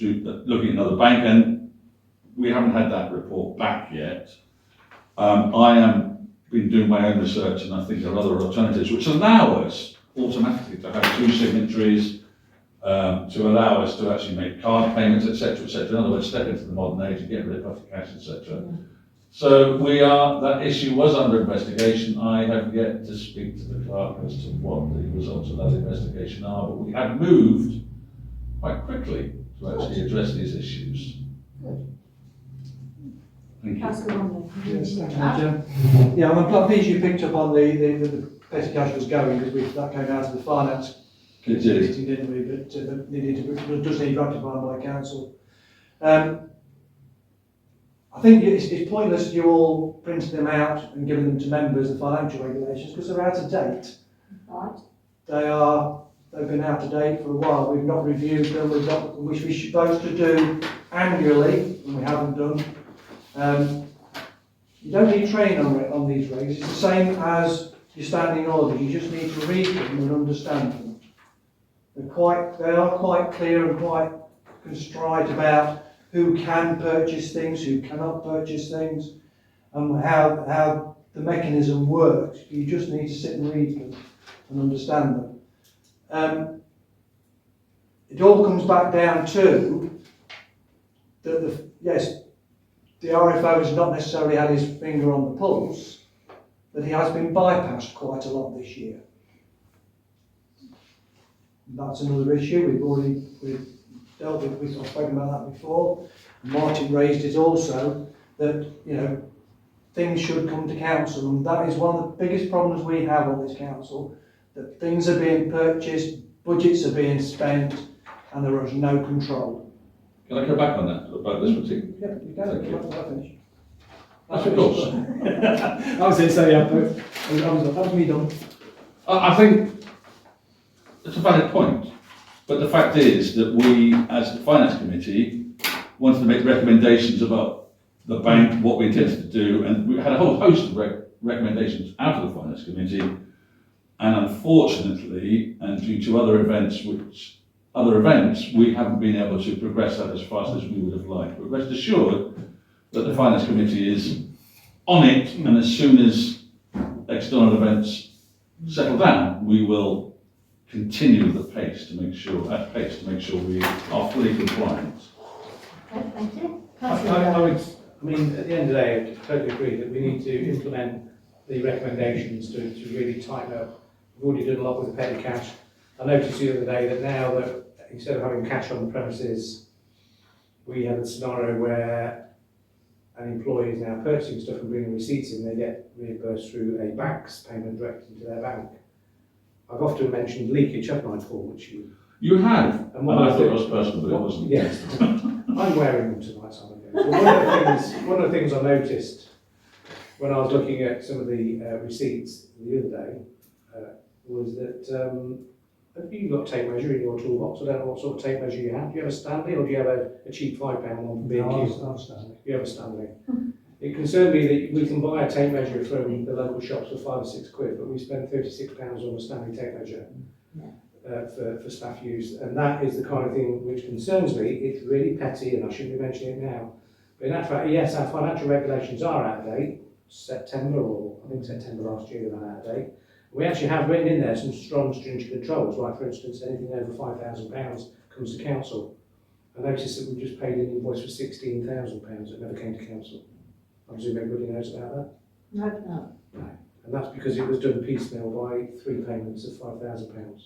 looking at another bank, and we haven't had that report back yet. I am been doing my own research, and I think there are other alternatives which allow us automatically to have two signatories, to allow us to actually make card payments, etc., etc. In other words, step into the modern age and get rid of petty cash, etc. So that issue was under investigation. I have yet to speak to the clerk as to what the results of that investigation are, but we have moved quite quickly to actually address these issues. Thank you. Councillor Romney. Yes, thank you, Madam Chair. Yeah, I'm pleased you picked up on the petty cash was going, because that came out of the finance committee, didn't we? But it does need ratifying by council. I think it's pointless you all printing them out and giving them to members, the financial regulations, because they're out of date. Right. They've been out of date for a while. We've not reviewed them, which we're supposed to do annually, and we haven't done. You don't need training on these regs. It's the same as your standing orders. You just need to read them and understand them. They are quite clear and quite contrite about who can purchase things, who cannot purchase things, and how the mechanism works. You just need to sit and read them and understand them. It all comes back down to that the RFO has not necessarily had his finger on the pulse, but he has been bypassed quite a lot this year. That's another issue we've dealt with. I've spoken about that before. Martin raised it also, that things should come to council, and that is one of the biggest problems we have on this council, that things are being purchased, budgets are being spent, and there is no control. Can I go back on that, about this particular? Yeah, you can. Thank you. I'll finish. Of course. I was going to say, that was me done. I think it's a valid point, but the fact is that we, as the Finance Committee, wanted to make recommendations about the bank, what we intended to do, and we had a whole host of recommendations out of the Finance Committee, and unfortunately, and due to other events, we haven't been able to progress that as fast as we would have liked. But rest assured that the Finance Committee is on it, and as soon as external events settle down, we will continue the pace to make sure we are fully compliant. Okay, thank you. At the end of the day, I totally agree that we need to implement the recommendations to really tighten up. We've already done a lot with the petty cash. I noticed the other day that now that instead of having cash on the premises, we have a scenario where an employee is now purchasing stuff and bringing receipts in, they get reimbursed through a bank's payment direct into their bank. I've often mentioned leakage, haven't I, Paul, which You have, and I thought it was personal, but it wasn't. Yes, I'm wearing them tonight, so I'm going. One of the things I noticed when I was looking at some of the receipts the other day was that have you got a tape measure in your toolbox? I don't know what sort of tape measure you have. Do you have a Stanley, or do you have a cheap £5 one from B&Q? No, Stanley. You have a Stanley. It concerned me that we can buy a tape measure from the local shops for £5 or £6, but we spend £36 on a Stanley tape measure for staff use, and that is the kind of thing which concerns me. It's really petty, and I shouldn't be mentioning it now. But in actual fact, yes, our financial regulations are out of date. September last year they were out of date. We actually have written in there some strong stringent controls, like for instance anything over £5,000 comes to council. I noticed that we just paid an invoice for £16,000 that never came to council. I presume everybody knows about that? No. And that's because it was done piecemeal by 3 payments of £5,000.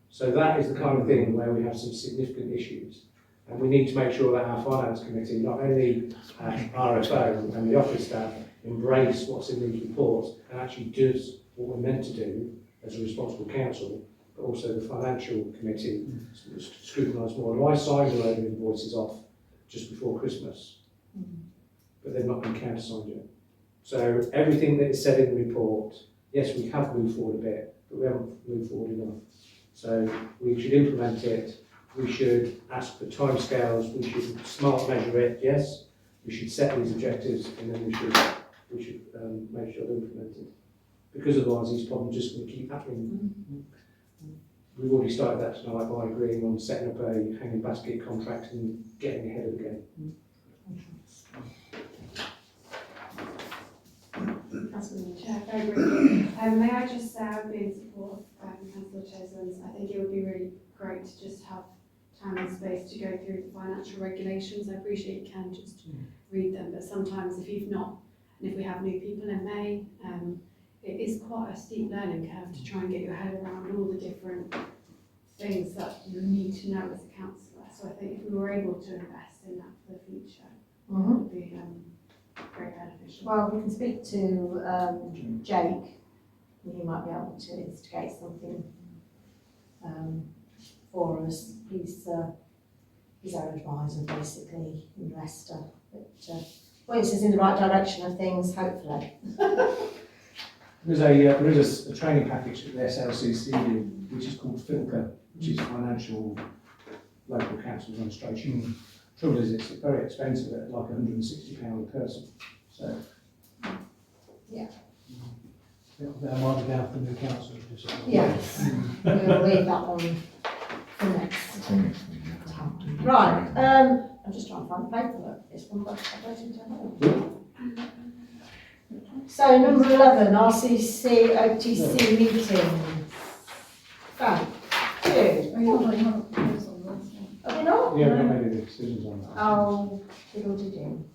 So that is the kind of thing where we have some significant issues. And we need to make sure that our finance committee, not only RFO and the office staff, embrace what's in these reports and actually does what we're meant to do as a responsible council, but also the financial committee scrutinise more. And I signed a load of invoices off just before Christmas, but they've not been countersigned yet. So everything that is said in the report, yes, we have moved forward a bit, but we haven't moved forward enough. So we should implement it. We should ask for timescales. We should smart measure it. Yes, we should set these objectives, and then we should make sure they're implemented. Because otherwise, these problems are just going to keep happening. We've already started that tonight by agreeing on setting up a hanging basket contract and getting ahead of the game. Chair, very briefly. May I just say I'd be in support of Councillor Chesland's. I think it would be really great to just have time and space to go through the financial regulations. I appreciate you can just read them, but sometimes if you've not, and if we have new people in May, it is quite a steep learning curve to try and get your head around all the different things that you need to know as a councillor. So I think if we were able to invest in that for the future, it would be very beneficial. Well, we can speak to Jake, and he might be able to instigate something for us. He's our advisor, basically, investor. But points us in the right direction of things, hopefully. There is a training package that the SLCC do, which is called FILCA, which is Financial Local Council Administration. Trouble is, it's very expensive at like £160 a person. So, yeah. That might be down for the new council. Yes, we'll leave that one for next time. Right, I'm just trying to find the paperwork. This one, but I don't seem to have it. So number 11, RCC OTC meeting. Frank, you. Are we not? yeah, we're not making any decisions on that. Oh, fiddle did you?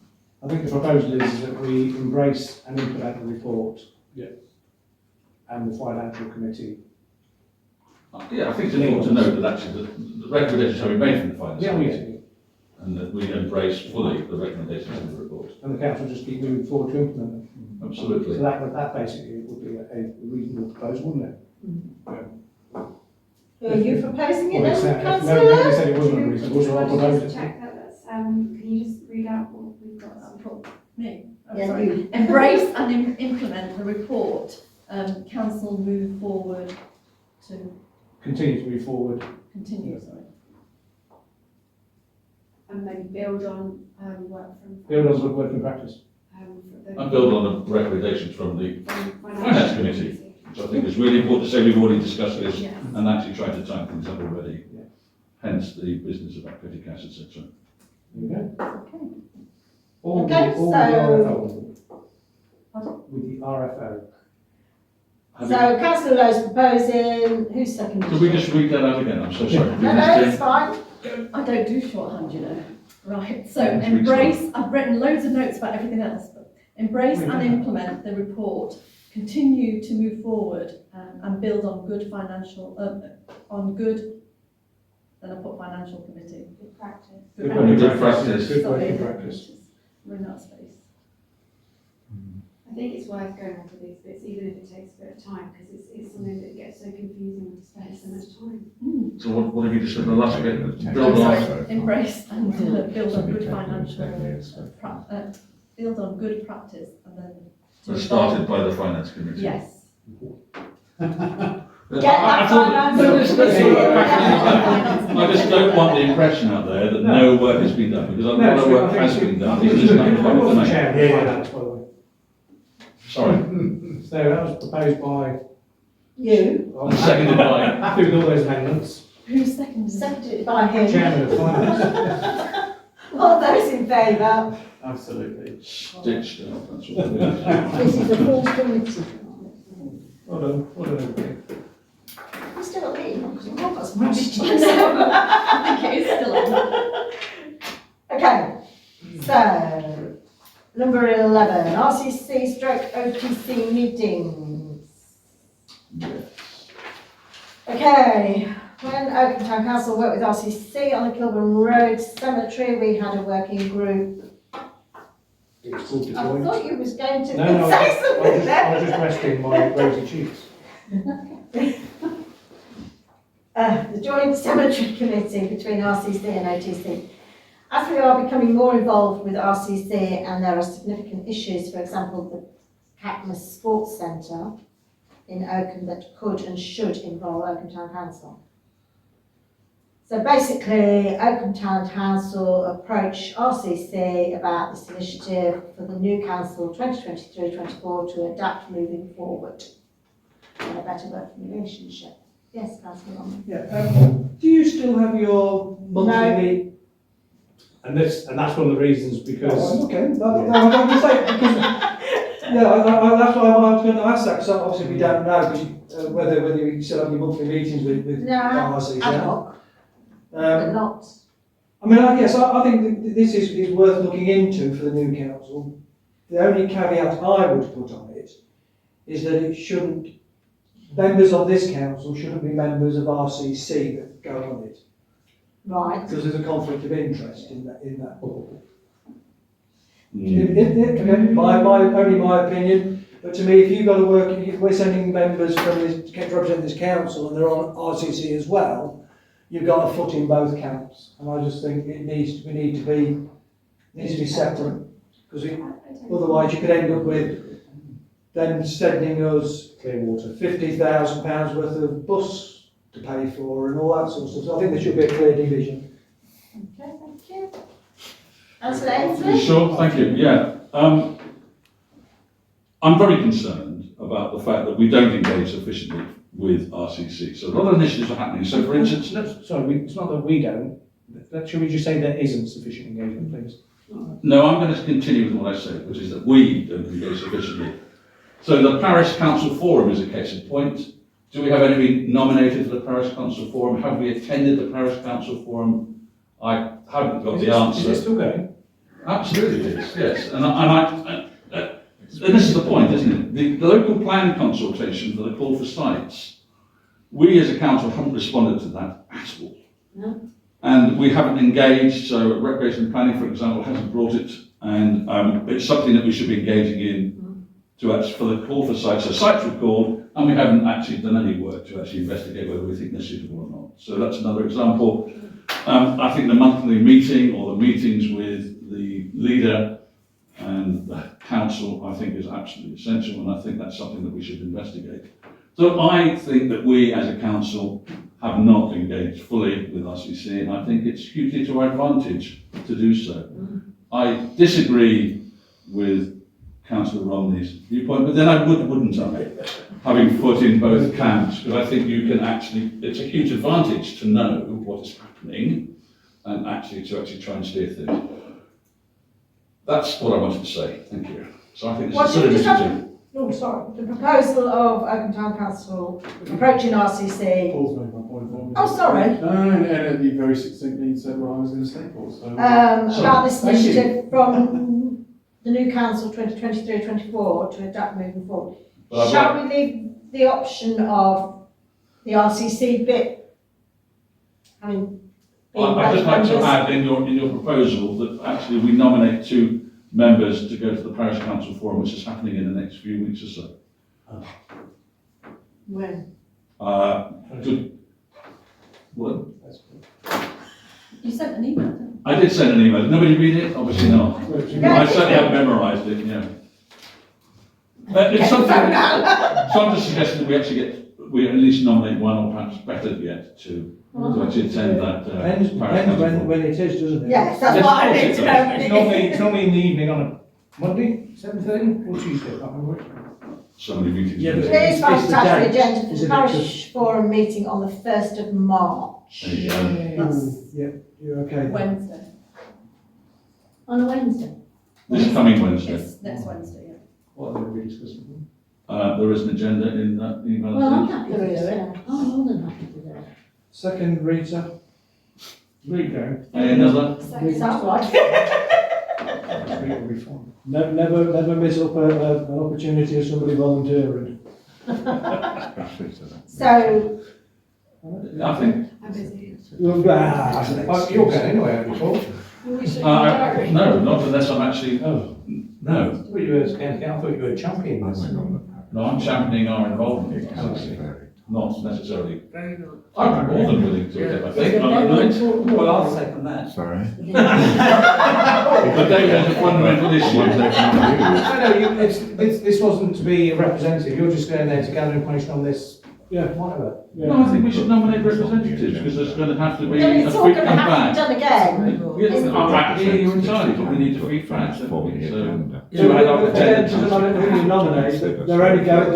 I think the proposal is that we embrace and implement the report. Yeah. And the financial committee. Yeah, I think it's important to note that actually the recommendations have been made from the finance committee, and that we embrace fully the recommendations in the report. And the council just keep moving forward to implement them. Absolutely. So that basically would be a reasonable proposal, wouldn't it? Are you proposing it Well, then, no, councillor? nobody said it wasn't unreasonable, so I Can you proposed just it. check that that's, can you just read out what we've got? Me? Yeah, Sorry. you. Embrace and implement the report. Council move forward to Continue to move forward. continue, sorry. And maybe build on work from. Build on good working practice. And build on the recommendations from the Finance finance committee, which I think is really important to say. We've already discussed this Yes. and actually tried to time things up already. Yeah. Hence the business about petty cash, etc. There you go. Okay. All Okay, with the so- RFO. With the RFO. So councillor Lowe's proposing, who's seconded? Could we just read that out again? I'm so sorry. No, it's fine. I don't do shorthand, you know. Right, so Yeah, embrace, I've written loads of notes about everything else, but embrace and implement the report, continue to move forward and build on good financial, then I put financial committee. Good practice. Good working practice. Good working practice. We're in that space. I think it's worth going over these bits, even if it takes a bit of time, because it's something that gets so confusing and spends so much time. So what have you just said the last bit? I'm Build sorry, on. embrace and build on good financial, build on good practice and then. to That evolve- started by the finance committee. Yes. Get that finance. I just don't want the impression out there that no work has been done, because a lot of work has been done. It's just not in the public domain. Chair of finance, by the way. Sorry. So that was proposed by. You. I'm Seconded by. Happy with all those amendments. Who's seconded? Seconded by him. Chairman of finance. All those in favour? Absolutely. Stitched up, that's what it is. This is a full committee. Well done, everybody. We've still got me, because we've all got some rubbish to do. I think it is still on. Okay, so, number 11, RCC stroke OTC meetings. Yes. Okay, When Oakham Town Council worked with RCC on the Kilburn Road Cemetery, we had a working group. It was called I deployment. thought you was going to No, say something there. I was just resting my rosy cheeks. The Joint Cemetery Committee between RCC and OTC. As we are becoming more involved with RCC and there are significant issues, for example, the Catmas Sports Centre in Oakham that could and should involve Oakham Town Council. So basically, Oakham Town Council approached RCC about this initiative for the new council 2023-24 to adapt moving forward and a better working relationship. Yes, Councillor Long. Yeah, do you still have your monthly? And that's one of the reasons because. Oh, okay, no, I don't just say because that's why I was going to ask that because obviously we don't know because whether you still have your monthly meetings with RCC. Ad hoc, but not. I mean, yes, I think that this is worth looking into for the new council. The only caveat I would put on it is that it shouldn't. Members of this council shouldn't be members of RCC that go on it. Right. Because there's a conflict of interest in that. Mm. Only my opinion. But to me, if you've got to work, if we're sending members from this to represent this council and they're on RCC as well, you've got a foot in both camps. And I just think it needs to be separate because otherwise you could end up with then sending us Clearwater £50,000 worth of bus to pay for and all that sort of stuff. So I think there should be a clear division. Okay, thank you. Councillor Ainsley? Sure, thank you. Yeah. I'm very concerned about the fact that we don't engage sufficiently with RCC. So a lot of initiatives are happening. So for instance... it's not that we don't. Should we just say there isn't sufficient engagement, please? No, I'm going to continue with what I said, which is that we don't engage sufficiently. So the Parish Council Forum is a case in point. Do we have anybody nominated for the Parish Council Forum? Have we attended the Parish Council Forum? I haven't got the answer. Is it still going? Absolutely it is, yes. And this is the point, isn't it? The local plan consultation for the call for sites, we as a council haven't responded to that at all. No. And we haven't engaged, so recreation planning, for example, hasn't brought it, and it's something that we should be engaging in for the call for sites. So sites were called, and we haven't actually done any work to actually investigate whether we think they're suitable or not. So that's another example. I think the monthly meeting or the meetings with the leader and the council, I think, is absolutely essential, and I think that's something that we should investigate. So I think that we as a council have not engaged fully with RCC, and I think it's hugely to our advantage to do so. I disagree with Councillor Romney's viewpoint, but then I wouldn't I, having foot in both camps, because I think you can actually, it's a huge advantage to know what is happening and actually to try and steer things. That's what I wanted to say, thank you. So I think this is a good initiative. Oh, sorry. The proposal of Oakham Town Council approaching RCC. Paul's made my point for me. Oh, sorry. No, and you very succinctly said what I was going to say, Paul. So, about this initiative from the new council 2023-24 to adapt moving forward. Shall we leave the option of the RCC bit? I'd just like to add in your proposal that actually we nominate 2 members to go to the Parish Council Forum, which is happening in the next few weeks or so. When? Good. What? You sent an email, didn't you? I did send an email. Did nobody read it? Obviously not. I certainly haven't memorised it, yeah. It's something, so I'm just suggesting that we at least nominate 1 or perhaps better yet to actually attend that. Depends when it is, doesn't it? Yes, that's what I need to know. It's normally in the evening on a Monday, 7:30 or Tuesday, I can't remember which. So many meetings. Yeah, but It is it's the fantastic date, agenda for isn't the it? Parish Forum meeting on the 1st of March. There you go. Yeah, you're okay. Wednesday. On a Wednesday. This coming Wednesday. It's next Wednesday, yeah. What are we discussing? There is an agenda in that email. Well, I'm happy to do it. I'm more than happy to do it. Second, Rita. Rico. Another? Sounds right. Rico will be fine. Never miss up an opportunity of somebody volunteering. So, I think, I'm busy. You're going anyway, before. no, not unless I'm actually, Oh, no. I thought you were I thought you were championing this. No, I'm championing our involvement in CC, not necessarily. I'd be more than willing to, I think, on that night. Well, I'll second that. Sorry. But David has a fundamental issue. No, this wasn't to be a representative, you're just going there to gather information on this, whatever. No, I think we should nominate representatives, because there's going to have to be Yeah, a it's all going to frequent have to be back. done again. Yeah, you're entirely, but we need to feedback, so. So, add up the again, to the who you nominate, they're only going,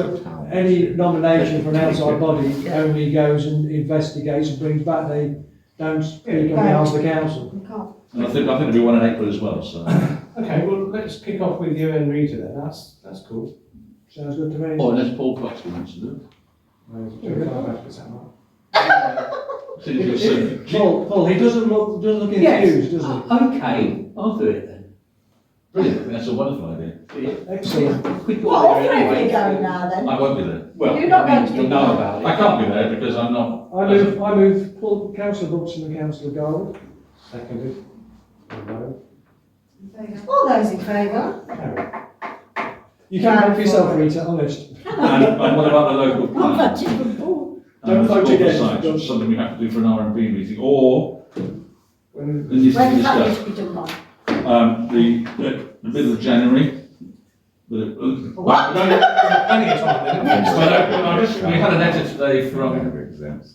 any nomination for an outside body only goes and investigates and brings back, they don't speak on behalf of the council. You can't. And I think it'll be one in April as well, so. Okay, well, let's kick off with you and Rita then, that's cool. Sounds good to me. Or unless Paul Foxley wants to do it. Paul, he doesn't look infused, does he? Okay, I'll do it then. Brilliant, I think that's a wonderful idea. Excellent. Well, all three of you going now then? I won't be there. Well, You're not going to You'll be know there. about it. I can't be there because I'm not. I move Paul, Councillor Brooks and Councillor Gold. Seconded. No. All those in favour? Carry. You can vote for yourself, Rita, honest. And what about the local I'm plan? voting for Paul. Don't vote against. Sites, which is something we have to do for an R&B meeting, or When, it needs to When be does that need discussed. to be done by? The middle of January. What? plenty of time then. We had a letter today from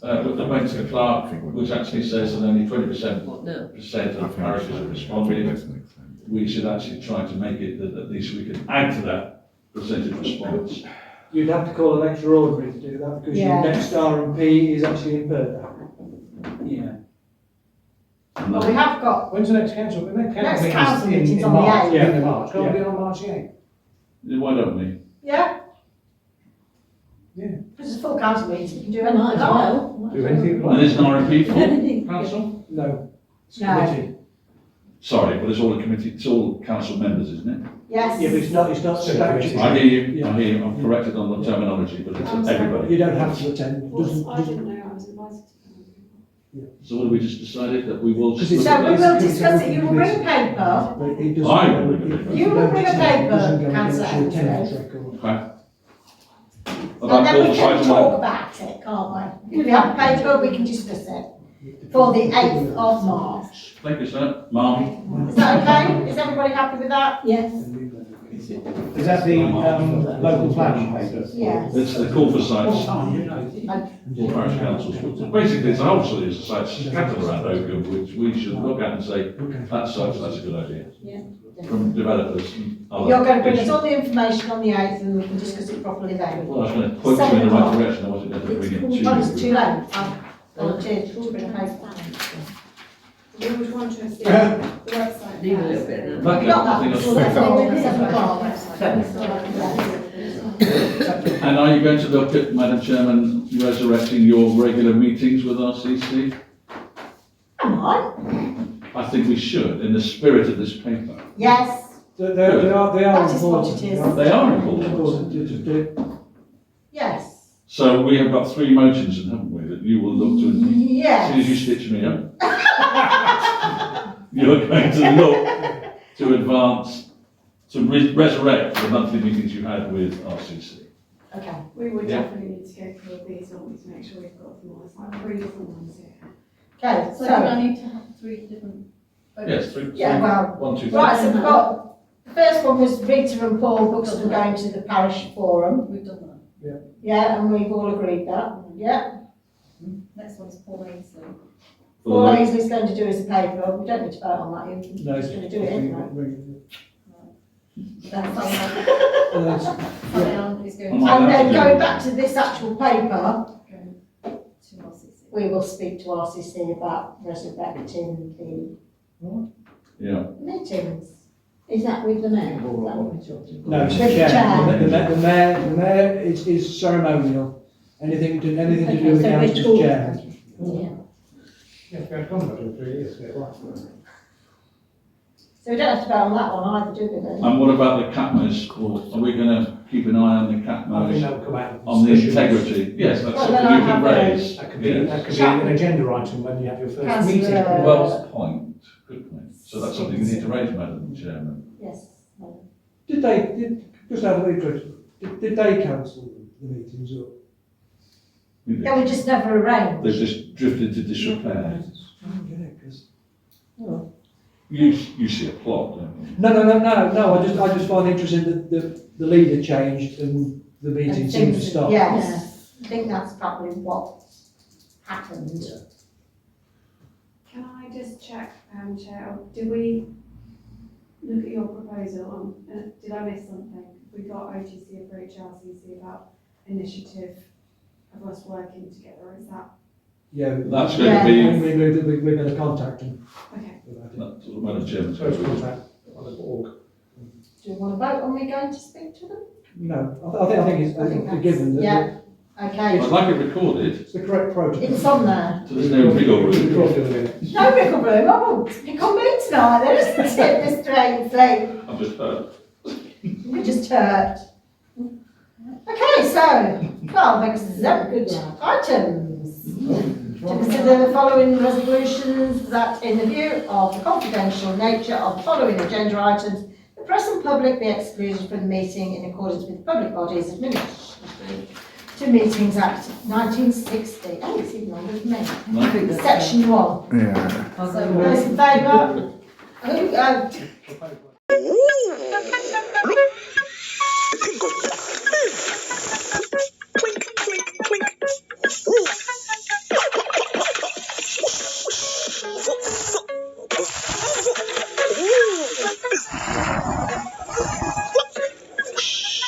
the Wentworth Clerk, which actually says that only 20% of parishes have responded. We should actually try to make it that at least we can add to that percentage response. You'd have to call an extraordinary to do that because Yeah. your next R&P is actually in Perth. Yeah. Well, we have got, When's the next council? The next Next council council meeting's meeting's in on the March. 8th. Yeah. In March. Can't Yeah. be on March the 8th. Why don't we? yeah, Yeah. this is a full council meeting, you can do I might anything. as well. Do anything you And like. there's an RFP for council? No. It's No. committee. Sorry, but it's all a committee, it's all council members, isn't it? Yes. Yeah, but it's not statutory. I hear you, I'm corrected on the terminology, but it's everybody. You don't have to attend. It doesn't, I didn't know I was invited to come. So what have we just decided, that we will just Because look So we at will that? discuss it, you will bring paper, but it doesn't. I will bring a paper. You will bring a paper, It doesn't go against Councillor your attendance Anthony. record. Okay. and About then all we the can sites talk and about it, can't we? If we have a paper, we can discuss it for the 8th of March. Thank you, sir. Ma'am? Is that okay? Is everybody happy with that? Yes. Is that the local planning paper? Yes. It's the call for sites Okay. for parish councils. Basically, it's a whole series of sites scattered around Oakham, which we should look at and say, that's such, that's a good idea. Yeah. From developers and other. You're going to bring us all the information on the 8th and we can discuss it properly then. Well, I was going to point you in the right direction, I wasn't going to bring it to you. Oh, it's too late. I've volunteered to bring a paper. We would want to see the website. Leave a little bit now. Okay, We've got I think that. that's- So that's all. 7 o'clock. And are you going to look at, Madam Chairman, resurrecting your regular meetings with RCC? Come on. I think we should, in the spirit of this paper. Yes, They are That is what important. it is. They are important. Important to do. yes, So we have got 3 motions, haven't we, that you will look to, as soon as you yes. stitch me up. You're going to look to advance, to resurrect the monthly meetings you had with RCC. Okay. We would Yeah. definitely need to go through all these, don't we, to make sure we've got them all. It's like 3 different ones here. Okay, So do I so, need to have 3 different votes? Yes, 3. yeah, well, 1, 2, 3. right, so we've got, the first one was Rita and Paul Buxton going to the parish forum. We've done that. Yeah, and we've all agreed that, yeah. Next one's Paul Ainsley. All Ainsley's going to do is a paper, we don't need to vote on that, he's No, just going to do it anyway. Diane is going And then going back to this actual paper, to RCC. we will speak to RCC about resurrecting Yeah. the meetings. Is that with the mayor? No, it's With the the chair. chair. The mayor is ceremonial. Anything to do with the Okay, so we're council's chair. Yeah. Yeah, we've gone back to 3 years. Yeah, right. So we don't have to vote on that one either, do we then? And what about the CAPMOs? Or are we going to keep an eye on the I think CAPMOs? that will come out. of On the discussion. integrity? Yes, that's Well, something then you I can have raise. That could be an agenda item when you have your first Councillor- meeting. Well, point. Good point. So that's something you need to raise, Madam Chairman. Yes. Just out of interest, did they cancel the meetings or? Yeah, we just never arranged. They've just drifted to disrepair. No, You see a plot, don't you? no, I just find it interesting that the leader changed and the meeting And seemed to things- stop. Yes, I think that's probably what happened. Can I just check, Chair, did we look at your proposal, did I miss something? We got OTC approach RCC about initiative of us working together, is that? Yeah. That's going to be, We're going to contact them. Okay. about it. that's what Madam Chairman's First going to contact on the org. Do you want to vote? Are we going to speak to them? No, I think it's a that's- given that Yeah, okay. I'd like it recorded, it's the correct protocol. It's on there. so there's no wriggle room. Recorded in a minute. No wriggle room, oh, pick on me tonight then, isn't it, Mr Ainsley? I've just heard. You just hurt. Okay, so, 12 exempt items. To consider the following resolutions that in the view of the confidential nature of the following agenda items, the press and public be excluded from the meeting in accordance with the Public Bodies Administration to Meetings Act 1960. Oh, it's even longer than me. I think that's Section 1. Yeah. I'll So, go those in favour?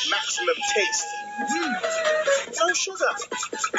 Maximum taste. No sugar.